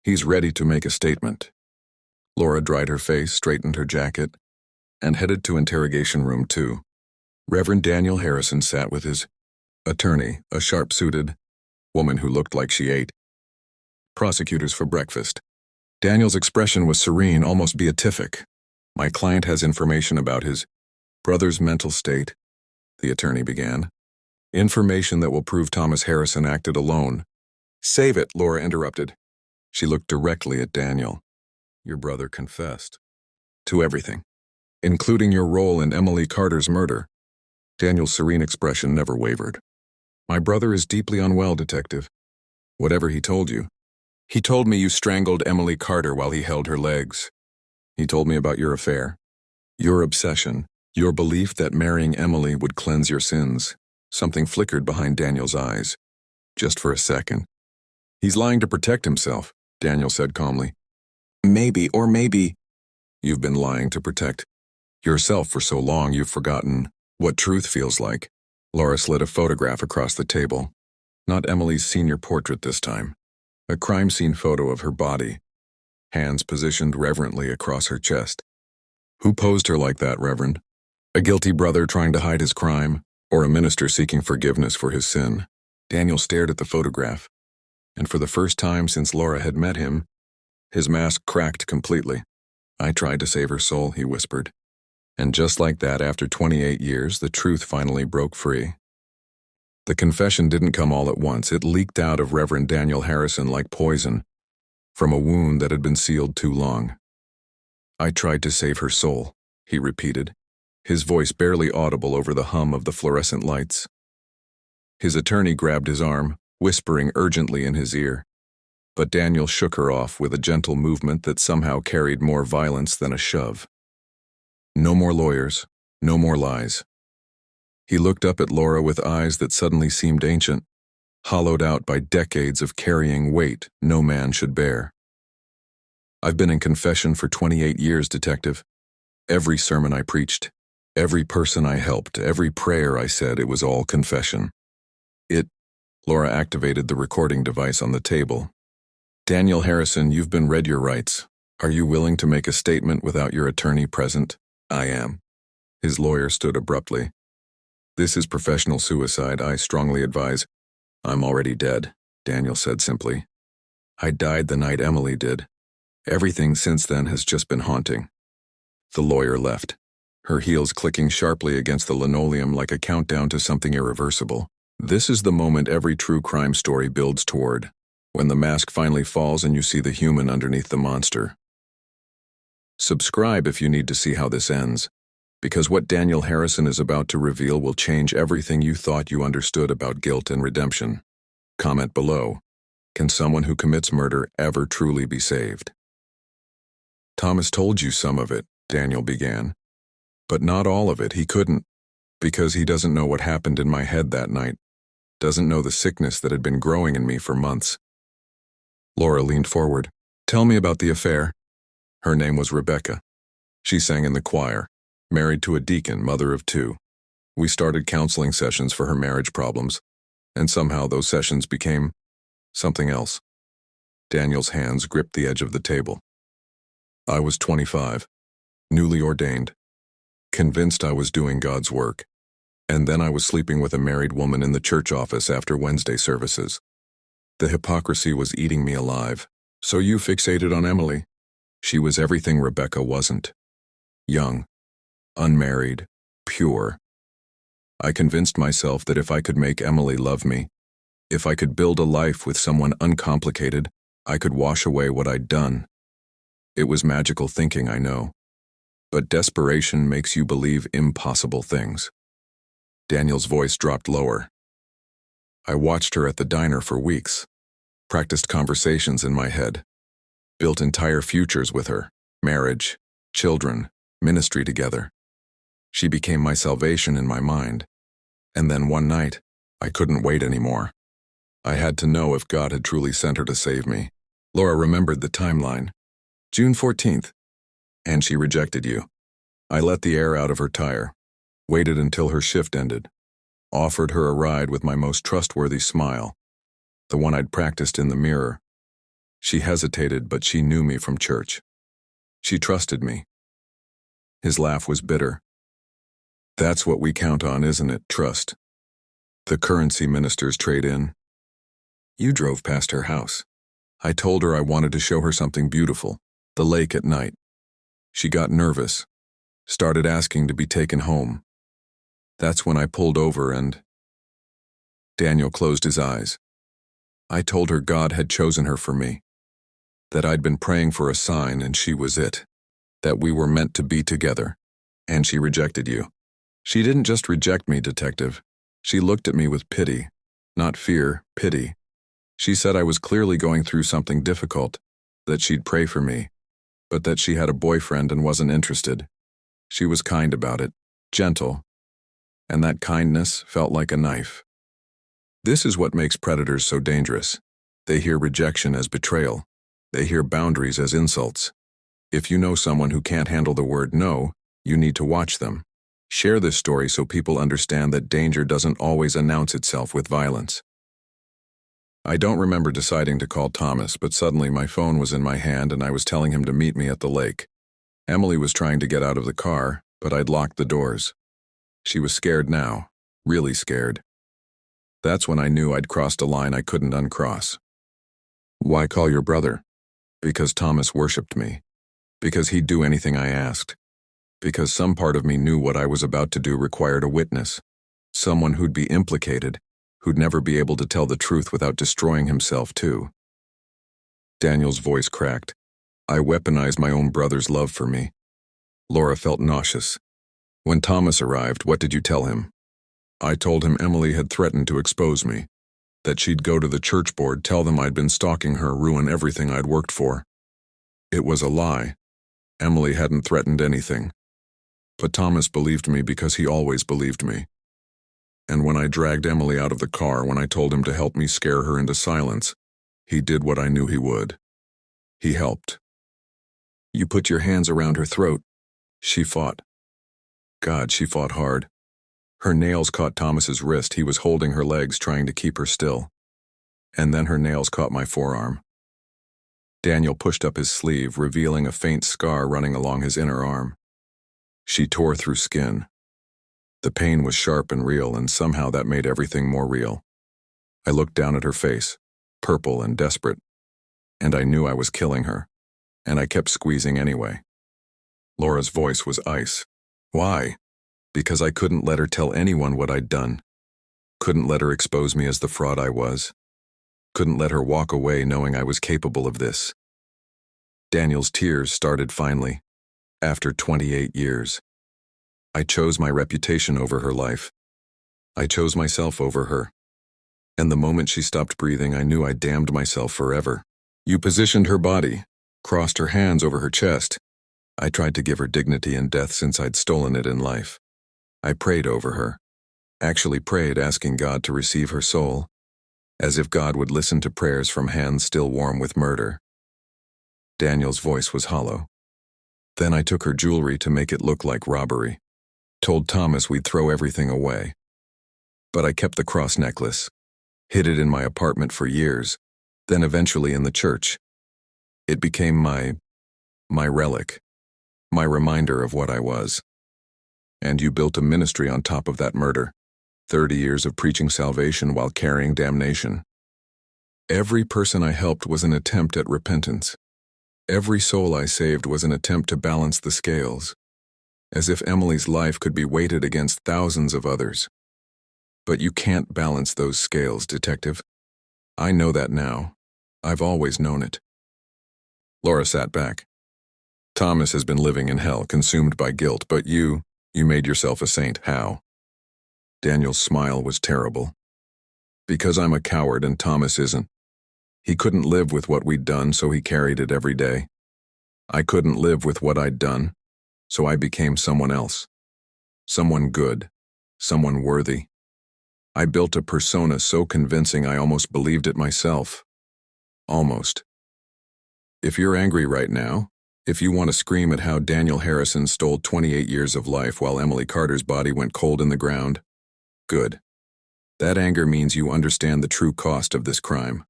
He's ready to make a statement. Laura dried her face, straightened her jacket, and headed to interrogation room 2. Reverend Daniel Harrison sat with his attorney, a sharp-suited woman who looked like she ate prosecutors for breakfast. Daniel's expression was serene, almost beatific. My client has information about his brother's mental state, the attorney began. Information that will prove Thomas Harrison acted alone. Save it, Laura interrupted. She looked directly at Daniel. Your brother confessed to everything, including your role in Emily Carter's murder. Daniel's serene expression never wavered. My brother is deeply unwell, Detective. Whatever he told you. He told me you strangled Emily Carter while he held her legs. He told me about your affair, your obsession, your belief that marrying Emily would cleanse your sins. Something flickered behind Daniel's eyes, just for a second. He's lying to protect himself, Daniel said calmly. Maybe, or maybe, you've been lying to protect yourself for so long you've forgotten what truth feels like. Laura slid a photograph across the table. Not Emily's senior portrait this time. A crime scene photo of her body, hands positioned reverently across her chest. Who posed her like that, Reverend? A guilty brother trying to hide his crime, or a minister seeking forgiveness for his sin? Daniel stared at the photograph, and for the first time since Laura had met him, his mask cracked completely. I tried to save her soul, he whispered. And just like that, after 28 years, the truth finally broke free. The confession didn't come all at once. It leaked out of Reverend Daniel Harrison like poison, from a wound that had been sealed too long. I tried to save her soul, he repeated, his voice barely audible over the hum of the fluorescent lights. His attorney grabbed his arm, whispering urgently in his ear. But Daniel shook her off with a gentle movement that somehow carried more violence than a shove. No more lawyers, no more lies. He looked up at Laura with eyes that suddenly seemed ancient, hollowed out by decades of carrying weight no man should bear. I've been in confession for 28 years, Detective. Every sermon I preached, every person I helped, every prayer I said, it was all confession. Laura activated the recording device on the table. Daniel Harrison, you've been read your rights. Are you willing to make a statement without your attorney present? I am. His lawyer stood abruptly. This is professional suicide. I strongly advise. I'm already dead, Daniel said simply. I died the night Emily did. Everything since then has just been haunting. The lawyer left, her heels clicking sharply against the linoleum like a countdown to something irreversible. This is the moment every true crime story builds toward, when the mask finally falls and you see the human underneath the monster. Subscribe if you need to see how this ends, because what Daniel Harrison is about to reveal will change everything you thought you understood about guilt and redemption. Comment below. Can someone who commits murder ever truly be saved? Thomas told you some of it, Daniel began. But not all of it. He couldn't, because he doesn't know what happened in my head that night. Doesn't know the sickness that had been growing in me for months. Laura leaned forward. Tell me about the affair. Her name was Rebecca. She sang in the choir, married to a deacon, mother of two. We started counseling sessions for her marriage problems, and somehow those sessions became something else. Daniel's hands gripped the edge of the table. I was 25, newly ordained, convinced I was doing God's work. And then I was sleeping with a married woman in the church office after Wednesday services. The hypocrisy was eating me alive. So you fixated on Emily? She was everything Rebecca wasn't. Young, unmarried, pure. I convinced myself that if I could make Emily love me, if I could build a life with someone uncomplicated, I could wash away what I'd done. It was magical thinking, I know. But desperation makes you believe impossible things. Daniel's voice dropped lower. I watched her at the diner for weeks, practiced conversations in my head, built entire futures with her, marriage, children, ministry together. She became my salvation in my mind. And then one night, I couldn't wait anymore. I had to know if God had truly sent her to save me. Laura remembered the timeline. June 14th. And she rejected you. I let the air out of her tire, waited until her shift ended, offered her a ride with my most trustworthy smile, the one I'd practiced in the mirror. She hesitated, but she knew me from church. She trusted me. His laugh was bitter. That's what we count on, isn't it? Trust. The currency ministers trade in. You drove past her house. I told her I wanted to show her something beautiful, the lake at night. She got nervous, started asking to be taken home. That's when I pulled over and... Daniel closed his eyes. I told her God had chosen her for me, that I'd been praying for a sign and she was it, that we were meant to be together, and she rejected you. She didn't just reject me, detective. She looked at me with pity, not fear, pity. She said I was clearly going through something difficult, that she'd pray for me, but that she had a boyfriend and wasn't interested. She was kind about it, gentle, and that kindness felt like a knife. This is what makes predators so dangerous. They hear rejection as betrayal. They hear boundaries as insults. If you know someone who can't handle the word no, you need to watch them. Share this story so people understand that danger doesn't always announce itself with violence. I don't remember deciding to call Thomas, but suddenly my phone was in my hand and I was telling him to meet me at the lake. Emily was trying to get out of the car, but I'd locked the doors. She was scared now, really scared. That's when I knew I'd crossed a line I couldn't uncross. Why call your brother? Because Thomas worshipped me. Because he'd do anything I asked. Because some part of me knew what I was about to do required a witness. Someone who'd be implicated, who'd never be able to tell the truth without destroying himself too. Daniel's voice cracked. I weaponized my own brother's love for me. Laura felt nauseous. When Thomas arrived, what did you tell him? I told him Emily had threatened to expose me, that she'd go to the church board, tell them I'd been stalking her, ruin everything I'd worked for. It was a lie. Emily hadn't threatened anything. But Thomas believed me because he always believed me. And when I dragged Emily out of the car, when I told him to help me scare her into silence, he did what I knew he would. He helped. You put your hands around her throat. She fought. God, she fought hard. Her nails caught Thomas's wrist. He was holding her legs, trying to keep her still. And then her nails caught my forearm. Daniel pushed up his sleeve, revealing a faint scar running along his inner arm. She tore through skin. The pain was sharp and real, and somehow that made everything more real. I looked down at her face, purple and desperate, and I knew I was killing her, and I kept squeezing anyway. Laura's voice was ice. Why? Because I couldn't let her tell anyone what I'd done. Couldn't let her expose me as the fraud I was. Couldn't let her walk away knowing I was capable of this. Daniel's tears started finally, after 28 years. I chose my reputation over her life. I chose myself over her. And the moment she stopped breathing, I knew I damned myself forever. You positioned her body, crossed her hands over her chest. I tried to give her dignity in death since I'd stolen it in life. I prayed over her. Actually prayed, asking God to receive her soul. as if God would listen to prayers from hands still warm with murder. Daniel's voice was hollow. Then I took her jewelry to make it look like robbery. Told Thomas we'd throw everything away. But I kept the cross necklace, hid it in my apartment for years, then eventually in the church. It became my relic, my reminder of what I was. And you built a ministry on top of that murder. 30 years of preaching salvation while carrying damnation. Every person I helped was an attempt at repentance. Every soul I saved was an attempt to balance the scales, as if Emily's life could be weighted against thousands of others. But you can't balance those scales, Detective. I know that now. I've always known it. Laura sat back. Thomas has been living in hell, consumed by guilt, but you made yourself a saint. How? Daniel's smile was terrible. Because I'm a coward and Thomas isn't. He couldn't live with what we'd done, so he carried it every day. I couldn't live with what I'd done, so I became someone else. Someone good. Someone worthy. I built a persona so convincing I almost believed it myself. Almost. If you're angry right now, if you want to scream at how Daniel Harrison stole 28 years of life while Emily Carter's body went cold in the ground, good. That anger means you understand the true cost of this crime.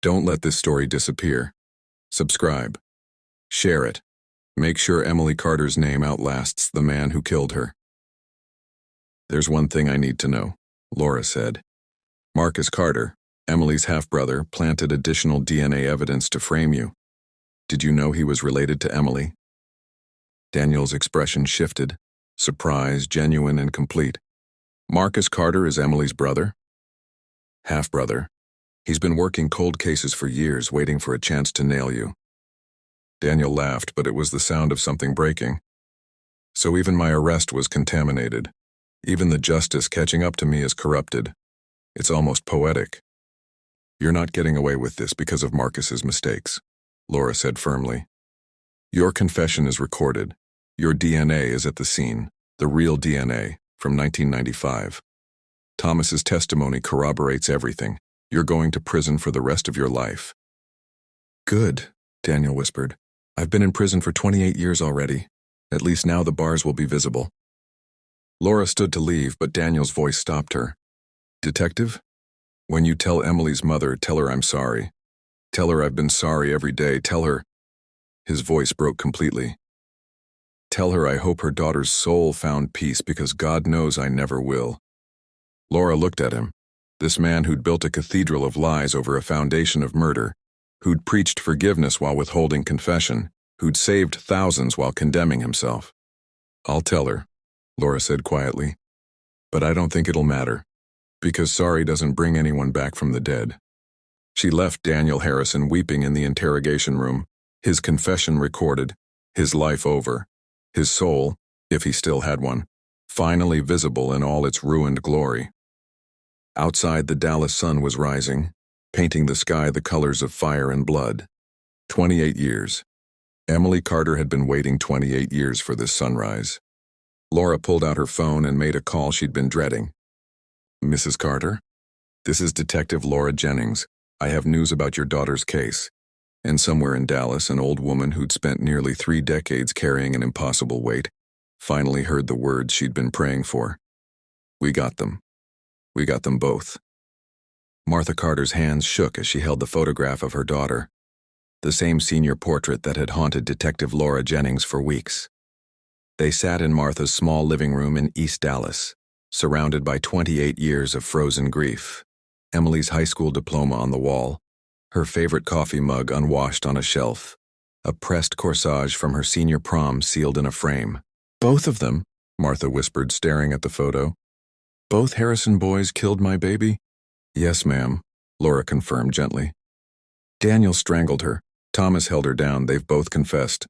Don't let this story disappear. Subscribe. Share it. Make sure Emily Carter's name outlasts the man who killed her. There's one thing I need to know, Laura said. Marcus Carter, Emily's half-brother, planted additional DNA evidence to frame you. Did you know he was related to Emily? Daniel's expression shifted, surprise, genuine and complete. Marcus Carter is Emily's brother? Half-brother. He's been working cold cases for years, waiting for a chance to nail you. Daniel laughed, but it was the sound of something breaking. So even my arrest was contaminated. Even the justice catching up to me is corrupted. It's almost poetic. You're not getting away with this because of Marcus's mistakes, Laura said firmly. Your confession is recorded. Your DNA is at the scene, the real DNA, from 1995. Thomas's testimony corroborates everything. You're going to prison for the rest of your life. Good, Daniel whispered. I've been in prison for 28 years already. At least now the bars will be visible. Laura stood to leave, but Daniel's voice stopped her. Detective? When you tell Emily's mother, tell her I'm sorry. Tell her I've been sorry every day. Tell her... His voice broke completely. Tell her I hope her daughter's soul found peace because God knows I never will. Laura looked at him. This man who'd built a cathedral of lies over a foundation of murder, who'd preached forgiveness while withholding confession, who'd saved thousands while condemning himself. I'll tell her, Laura said quietly. But I don't think it'll matter, because sorry doesn't bring anyone back from the dead. She left Daniel Harrison weeping in the interrogation room, his confession recorded, his life over, his soul, if he still had one, finally visible in all its ruined glory. Outside, the Dallas sun was rising, painting the sky the colors of fire and blood. 28 years. Emily Carter had been waiting 28 years for this sunrise. Laura pulled out her phone and made a call she'd been dreading. Mrs. Carter? This is Detective Laura Jennings. I have news about your daughter's case. And somewhere in Dallas, an old woman who'd spent nearly 3 decades carrying an impossible weight finally heard the words she'd been praying for. We got them. We got them both. Martha Carter's hands shook as she held the photograph of her daughter, the same senior portrait that had haunted Detective Laura Jennings for weeks. They sat in Martha's small living room in East Dallas, surrounded by 28 years of frozen grief, Emily's high school diploma on the wall, her favorite coffee mug unwashed on a shelf, a pressed corsage from her senior prom sealed in a frame. Both of them, Martha whispered, staring at the photo. Both Harrison boys killed my baby? Yes, ma'am, Laura confirmed gently. Daniel strangled her. Thomas held her down. They've both confessed.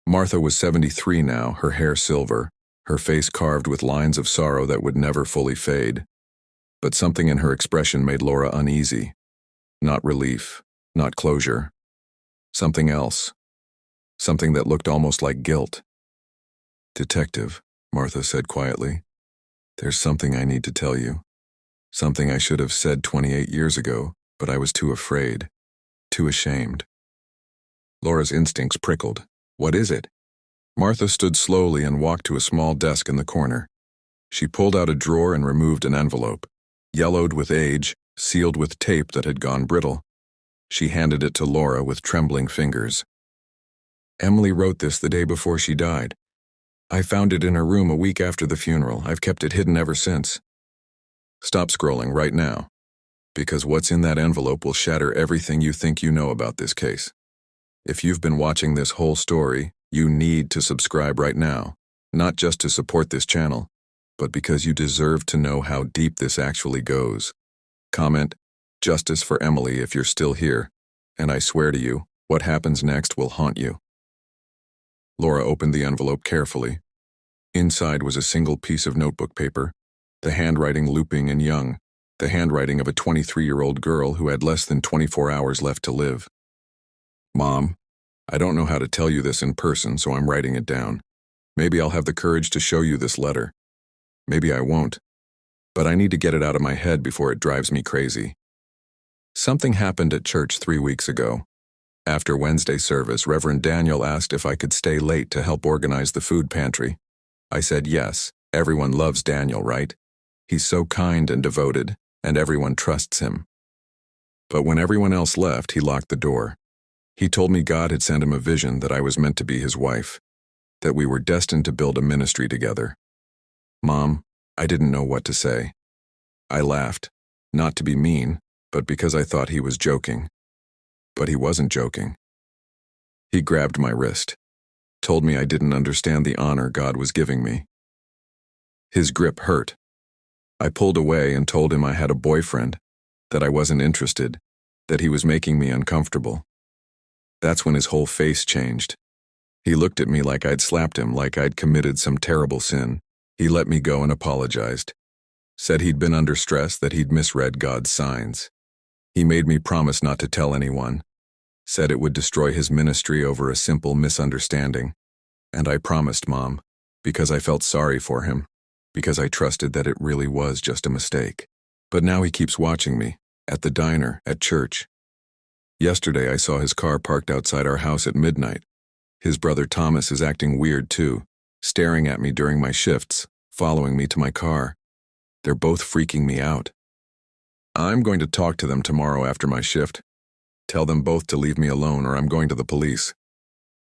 Martha was 73 now, her hair silver, her face carved with lines of sorrow that would never fully fade. But something in her expression made Laura uneasy. Not relief, not closure. Something else. Something that looked almost like guilt. Detective, Martha said quietly, there's something I need to tell you. Something I should have said 28 years ago, but I was too afraid, too ashamed. Laura's instincts prickled. What is it? Martha stood slowly and walked to a small desk in the corner. She pulled out a drawer and removed an envelope, yellowed with age, sealed with tape that had gone brittle. She handed it to Laura with trembling fingers. Emily wrote this the day before she died. I found it in her room a week after the funeral. I've kept it hidden ever since. Stop scrolling right now, because what's in that envelope will shatter everything you think you know about this case. If you've been watching this whole story, you need to subscribe right now, not just to support this channel, but because you deserve to know how deep this actually goes. Comment, "Justice for Emily" if you're still here, and I swear to you, what happens next will haunt you. Laura opened the envelope carefully. Inside was a single piece of notebook paper, the handwriting looping and young, the handwriting of a 23-year-old girl who had less than 24 hours left to live. Mom, I don't know how to tell you this in person, so I'm writing it down. Maybe I'll have the courage to show you this letter. Maybe I won't. But I need to get it out of my head before it drives me crazy. Something happened at church 3 weeks ago. After Wednesday service, Reverend Daniel asked if I could stay late to help organize the food pantry. I said yes. Everyone loves Daniel, right? He's so kind and devoted, and everyone trusts him. But when everyone else left, he locked the door. He told me God had sent him a vision that I was meant to be his wife, that we were destined to build a ministry together. Mom, I didn't know what to say. I laughed, not to be mean, but because I thought he was joking. But he wasn't joking. He grabbed my wrist, told me I didn't understand the honor God was giving me. His grip hurt. I pulled away and told him I had a boyfriend, that I wasn't interested, that he was making me uncomfortable. That's when his whole face changed. He looked at me like I'd slapped him, like I'd committed some terrible sin. He let me go and apologized. Said he'd been under stress, that he'd misread God's signs. He made me promise not to tell anyone. Said it would destroy his ministry over a simple misunderstanding. And I promised, Mom, because I felt sorry for him, because I trusted that it really was just a mistake. But now he keeps watching me, at the diner, at church. Yesterday I saw his car parked outside our house at midnight. His brother Thomas is acting weird too, staring at me during my shifts, following me to my car. They're both freaking me out. I'm going to talk to them tomorrow after my shift. Tell them both to leave me alone or I'm going to the police.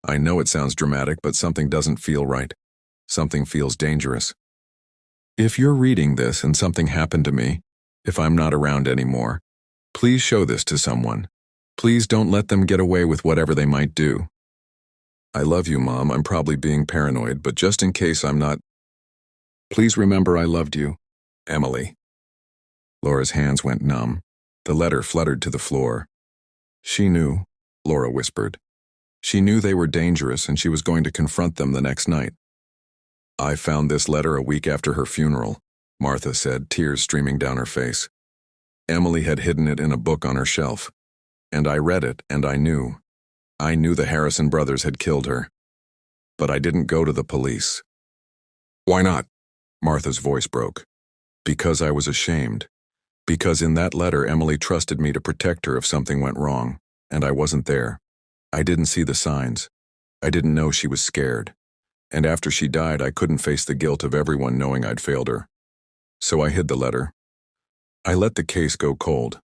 I know it sounds dramatic, but something doesn't feel right. Something feels dangerous. If you're reading this and something happened to me, if I'm not around anymore, please show this to someone. Please don't let them get away with whatever they might do. I love you, Mom. I'm probably being paranoid, but just in case I'm not, please remember I loved you, Emily. Laura's hands went numb. The letter fluttered to the floor. She knew, Laura whispered. She knew they were dangerous and she was going to confront them the next night. I found this letter a week after her funeral, Martha said, tears streaming down her face. Emily had hidden it in a book on her shelf. And I read it, and I knew. I knew the Harrison brothers had killed her. But I didn't go to the police. Why not? Martha's voice broke. Because I was ashamed. Because in that letter Emily trusted me to protect her if something went wrong, and I wasn't there. I didn't see the signs. I didn't know she was scared. And after she died, I couldn't face the guilt of everyone knowing I'd failed her. So I hid the letter. I let the case go cold.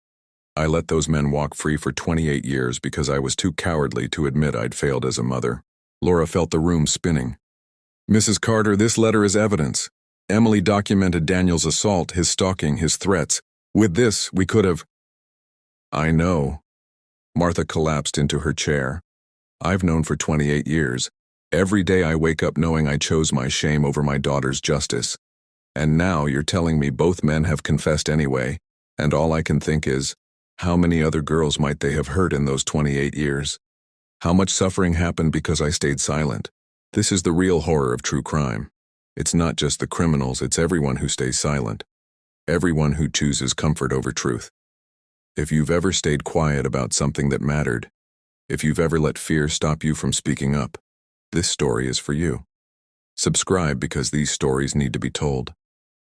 I let those men walk free for 28 years because I was too cowardly to admit I'd failed as a mother. Laura felt the room spinning. Mrs. Carter, this letter is evidence. Emily documented Daniel's assault, his stalking, his threats. With this, we could have... I know. Martha collapsed into her chair. I've known for 28 years. Every day I wake up knowing I chose my shame over my daughter's justice. And now you're telling me both men have confessed anyway, and all I can think is, how many other girls might they have hurt in those 28 years? How much suffering happened because I stayed silent? This is the real horror of true crime. It's not just the criminals, it's everyone who stays silent. Everyone who chooses comfort over truth. If you've ever stayed quiet about something that mattered, if you've ever let fear stop you from speaking up, this story is for you. Subscribe because these stories need to be told.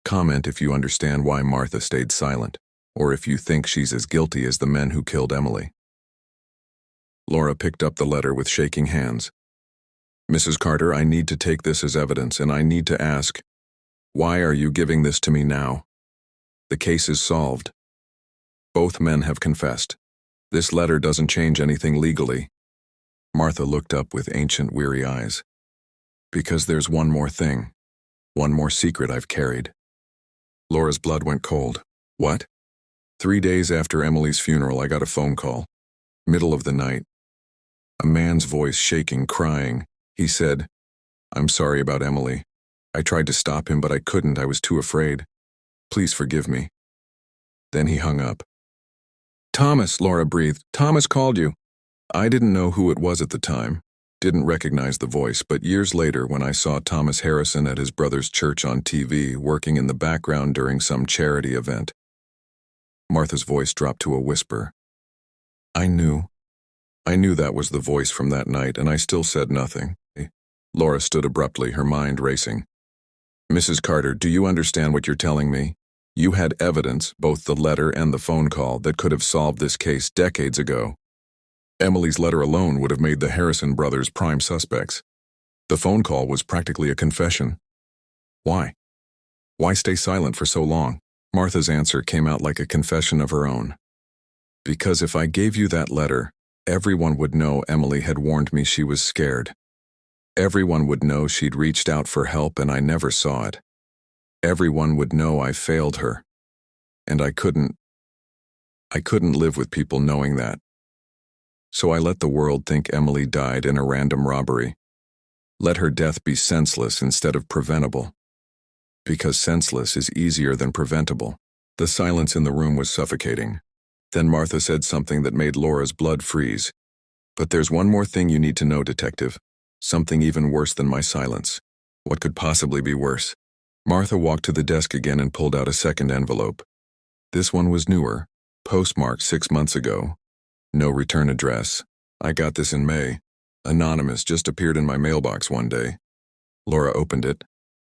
Comment if you understand why Martha stayed silent, or if you think she's as guilty as the men who killed Emily. Laura picked up the letter with shaking hands. Mrs. Carter, I need to take this as evidence, and I need to ask, why are you giving this to me now? The case is solved. Both men have confessed. This letter doesn't change anything legally. Martha looked up with ancient, weary eyes. Because there's one more thing. One more secret I've carried. Laura's blood went cold. What? 3 days after Emily's funeral, I got a phone call. Middle of the night. A man's voice shaking, crying. He said, I'm sorry about Emily. I tried to stop him, but I couldn't. I was too afraid. Please forgive me. Then he hung up. Thomas, Laura breathed. Thomas called you. I didn't know who it was at the time. Didn't recognize the voice, but years later when I saw Thomas Harrison at his brother's church on TV, working in the background during some charity event. Martha's voice dropped to a whisper. I knew that was the voice from that night, and I still said nothing. Laura stood abruptly, her mind racing. Mrs. Carter, do you understand what you're telling me? You had evidence, both the letter and the phone call, that could have solved this case decades ago. Emily's letter alone would have made the Harrison brothers prime suspects. The phone call was practically a confession. Why? Why stay silent for so long? Martha's answer came out like a confession of her own. Because if I gave you that letter, everyone would know Emily had warned me she was scared. Everyone would know she'd reached out for help and I never saw it. Everyone would know I failed her. And I couldn't live with people knowing that. So I let the world think Emily died in a random robbery. Let her death be senseless instead of preventable. Because senseless is easier than preventable. The silence in the room was suffocating. Then Martha said something that made Laura's blood freeze. But there's one more thing you need to know, detective. Something even worse than my silence. What could possibly be worse? Martha walked to the desk again and pulled out a second envelope. This one was newer, postmarked 6 months ago. No return address. I got this in May. Anonymous, just appeared in my mailbox one day. Laura opened it.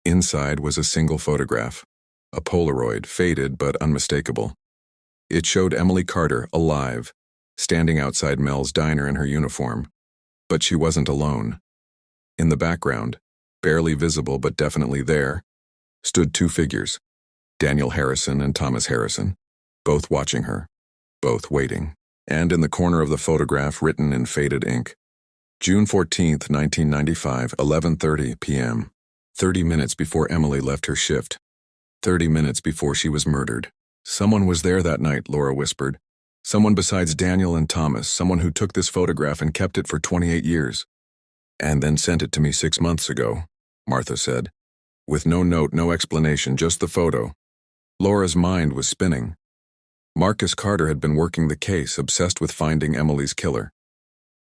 Inside was a single photograph. A Polaroid, faded but unmistakable. It showed Emily Carter, alive, standing outside Mel's diner in her uniform. But she wasn't alone. In the background, barely visible but definitely there, stood 2 figures, Daniel Harrison and Thomas Harrison, both watching her, both waiting. And in the corner of the photograph, written in faded ink, June 14th, 1995, 11:30 p.m., 30 minutes before Emily left her shift, 30 minutes before she was murdered. Someone was there that night, Laura whispered. Someone besides Daniel and Thomas, someone who took this photograph and kept it for 28 years. And then sent it to me 6 months ago, Martha said. With no note, no explanation, just the photo. Laura's mind was spinning. Marcus Carter had been working the case, obsessed with finding Emily's killer.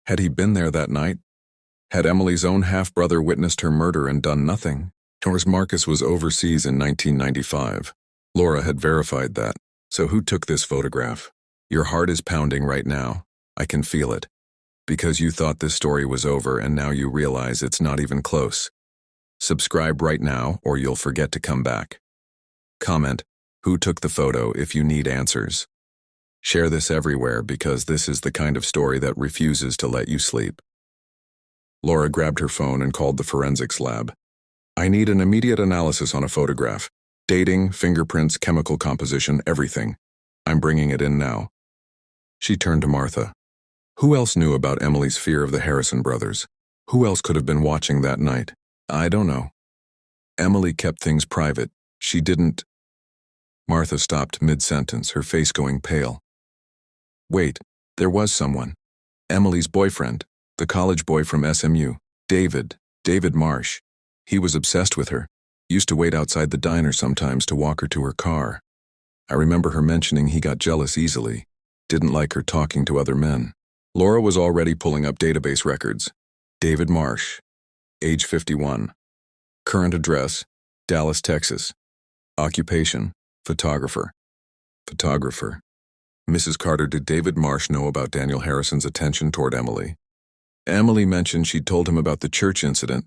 Had he been there that night? Had Emily's own half-brother witnessed her murder and done nothing? Or Marcus was overseas in 1995. Laura had verified that. So who took this photograph? Your heart is pounding right now. I can feel it. Because you thought this story was over and now you realize it's not even close. Subscribe right now or you'll forget to come back. Comment, who took the photo if you need answers. Share this everywhere because this is the kind of story that refuses to let you sleep. Laura grabbed her phone and called the forensics lab. I need an immediate analysis on a photograph. Dating, fingerprints, chemical composition, everything. I'm bringing it in now. She turned to Martha. Who else knew about Emily's fear of the Harrison brothers? Who else could have been watching that night? I don't know. Emily kept things private. She didn't. Martha stopped mid-sentence, her face going pale. Wait, there was someone. Emily's boyfriend, the college boy from SMU, David Marsh. He was obsessed with her. Used to wait outside the diner sometimes to walk her to her car. I remember her mentioning he got jealous easily. Didn't like her talking to other men. Laura was already pulling up database records. David Marsh, age 51. Current address, Dallas, Texas. Occupation, photographer. Mrs. Carter, did David Marsh know about Daniel Harrison's attention toward Emily? Emily mentioned she'd told him about the church incident.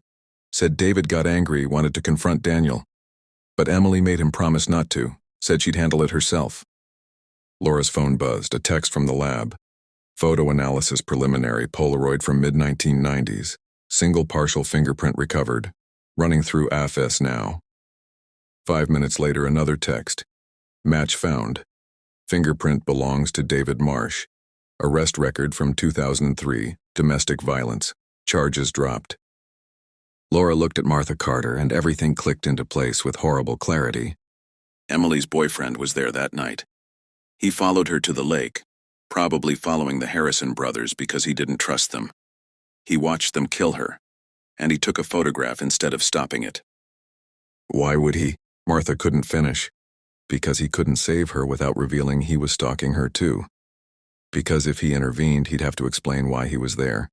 Said David got angry, wanted to confront Daniel. But Emily made him promise not to, said she'd handle it herself. Laura's phone buzzed, a text from the lab. Photo analysis preliminary, Polaroid from mid-1990s. Single partial fingerprint recovered. Running through AFS now. 5 minutes later, another text. Match found. Fingerprint belongs to David Marsh. Arrest record from 2003, domestic violence. Charges dropped. Laura looked at Martha Carter and everything clicked into place with horrible clarity. Emily's boyfriend was there that night. He followed her to the lake, probably following the Harrison brothers because he didn't trust them. He watched them kill her, and he took a photograph instead of stopping it. Why would he? Martha couldn't finish. Because he couldn't save her without revealing he was stalking her too. Because if he intervened, he'd have to explain why he was there.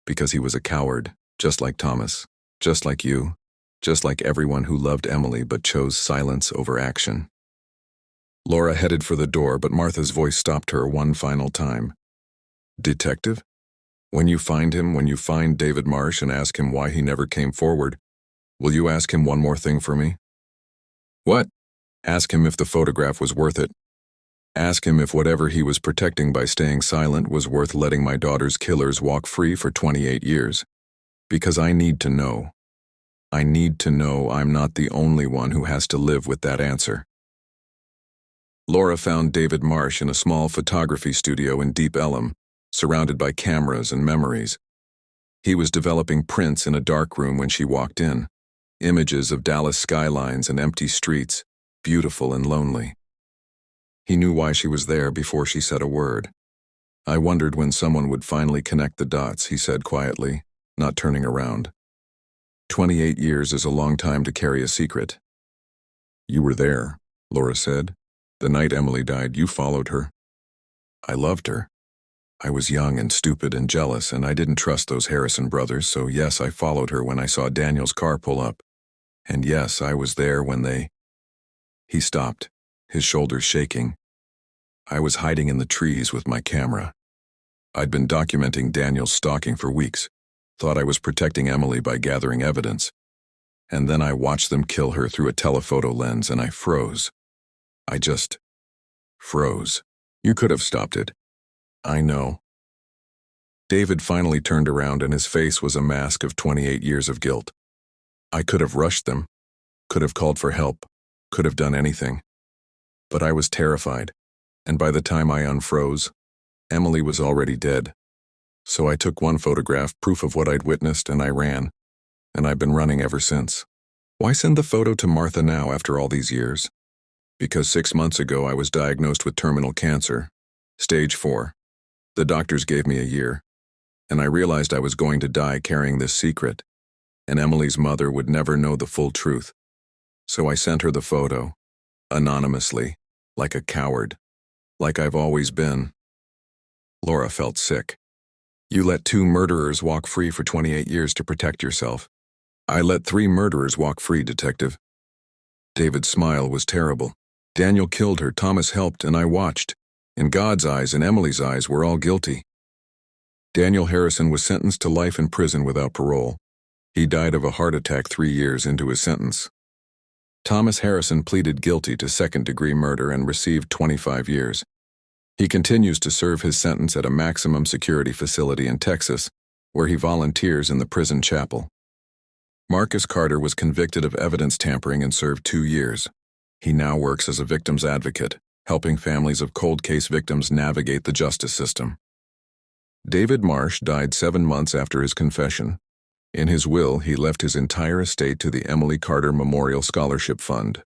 Because he was a coward, just like Thomas, just like you, just like everyone who loved Emily but chose silence over action. Laura headed for the door, but Martha's voice stopped her one final time. Detective? When you find him, when you find David Marsh and ask him why he never came forward, will you ask him one more thing for me? What? Ask him if the photograph was worth it. Ask him if whatever he was protecting by staying silent was worth letting my daughter's killers walk free for 28 years. Because I need to know. I need to know I'm not the only one who has to live with that answer. Laura found David Marsh in a small photography studio in Deep Ellum, surrounded by cameras and memories. He was developing prints in a dark room when she walked in. Images of Dallas skylines and empty streets, beautiful and lonely. He knew why she was there before she said a word. I wondered when someone would finally connect the dots, he said quietly, not turning around. 28 years is a long time to carry a secret. You were there, Laura said. The night Emily died, you followed her. I loved her. I was young and stupid and jealous, and I didn't trust those Harrison brothers, so yes, I followed her when I saw Daniel's car pull up. And yes, I was there when they... He stopped, his shoulders shaking. I was hiding in the trees with my camera. I'd been documenting Daniel's stalking for weeks, thought I was protecting Emily by gathering evidence. And then I watched them kill her through a telephoto lens and I froze. I just froze. You could have stopped it. I know. David finally turned around and his face was a mask of 28 years of guilt. I could have rushed them, could have called for help, could have done anything. But I was terrified, and by the time I unfroze, Emily was already dead. So I took one photograph, proof of what I'd witnessed, and I ran. And I've been running ever since. Why send the photo to Martha now after all these years? Because 6 months ago I was diagnosed with terminal cancer, stage 4. The doctors gave me a year, and I realized I was going to die carrying this secret, and Emily's mother would never know the full truth. So I sent her the photo, anonymously, like a coward, like I've always been. Laura felt sick. You let 2 murderers walk free for 28 years to protect yourself. I let 3 murderers walk free, detective. David's smile was terrible. Daniel killed her, Thomas helped, and I watched. In God's eyes and Emily's eyes, we're all guilty. Daniel Harrison was sentenced to life in prison without parole. He died of a heart attack 3 years into his sentence. Thomas Harrison pleaded guilty to second-degree murder and received 25 years. He continues to serve his sentence at a maximum security facility in Texas, where he volunteers in the prison chapel. Marcus Carter was convicted of evidence tampering and served 2 years. He now works as a victim's advocate, helping families of cold case victims navigate the justice system. David Marsh died 7 months after his confession. In his will, he left his entire estate to the Emily Carter Memorial Scholarship Fund.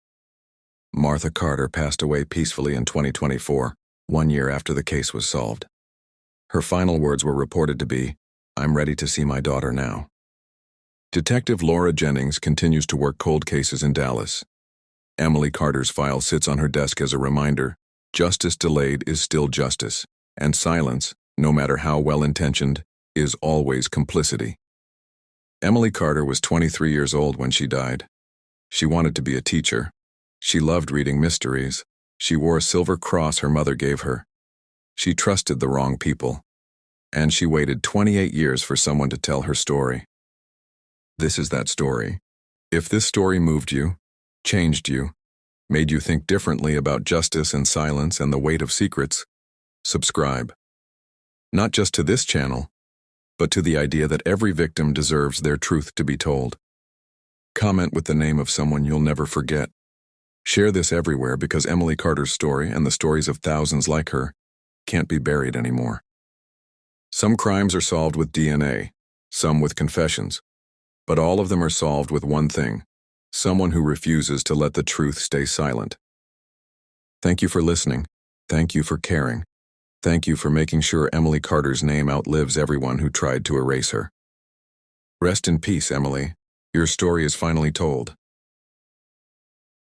Martha Carter passed away peacefully in 2024, 1 year after the case was solved. Her final words were reported to be, "I'm ready to see my daughter now." Detective Laura Jennings continues to work cold cases in Dallas. Emily Carter's file sits on her desk as a reminder, justice delayed is still justice, and silence, no matter how well-intentioned, is always complicity. Emily Carter was 23 years old when she died. She wanted to be a teacher. She loved reading mysteries. She wore a silver cross her mother gave her. She trusted the wrong people. And she waited 28 years for someone to tell her story. This is that story. If this story moved you, changed you, made you think differently about justice and silence and the weight of secrets, subscribe. Not just to this channel, but to the idea that every victim deserves their truth to be told. Comment with the name of someone you'll never forget. Share this everywhere because Emily Carter's story and the stories of thousands like her can't be buried anymore. Some crimes are solved with DNA, some with confessions, but all of them are solved with one thing: someone who refuses to let the truth stay silent. Thank you for listening. Thank you for caring. Thank you for making sure Emily Carter's name outlives everyone who tried to erase her. Rest in peace, Emily. Your story is finally told.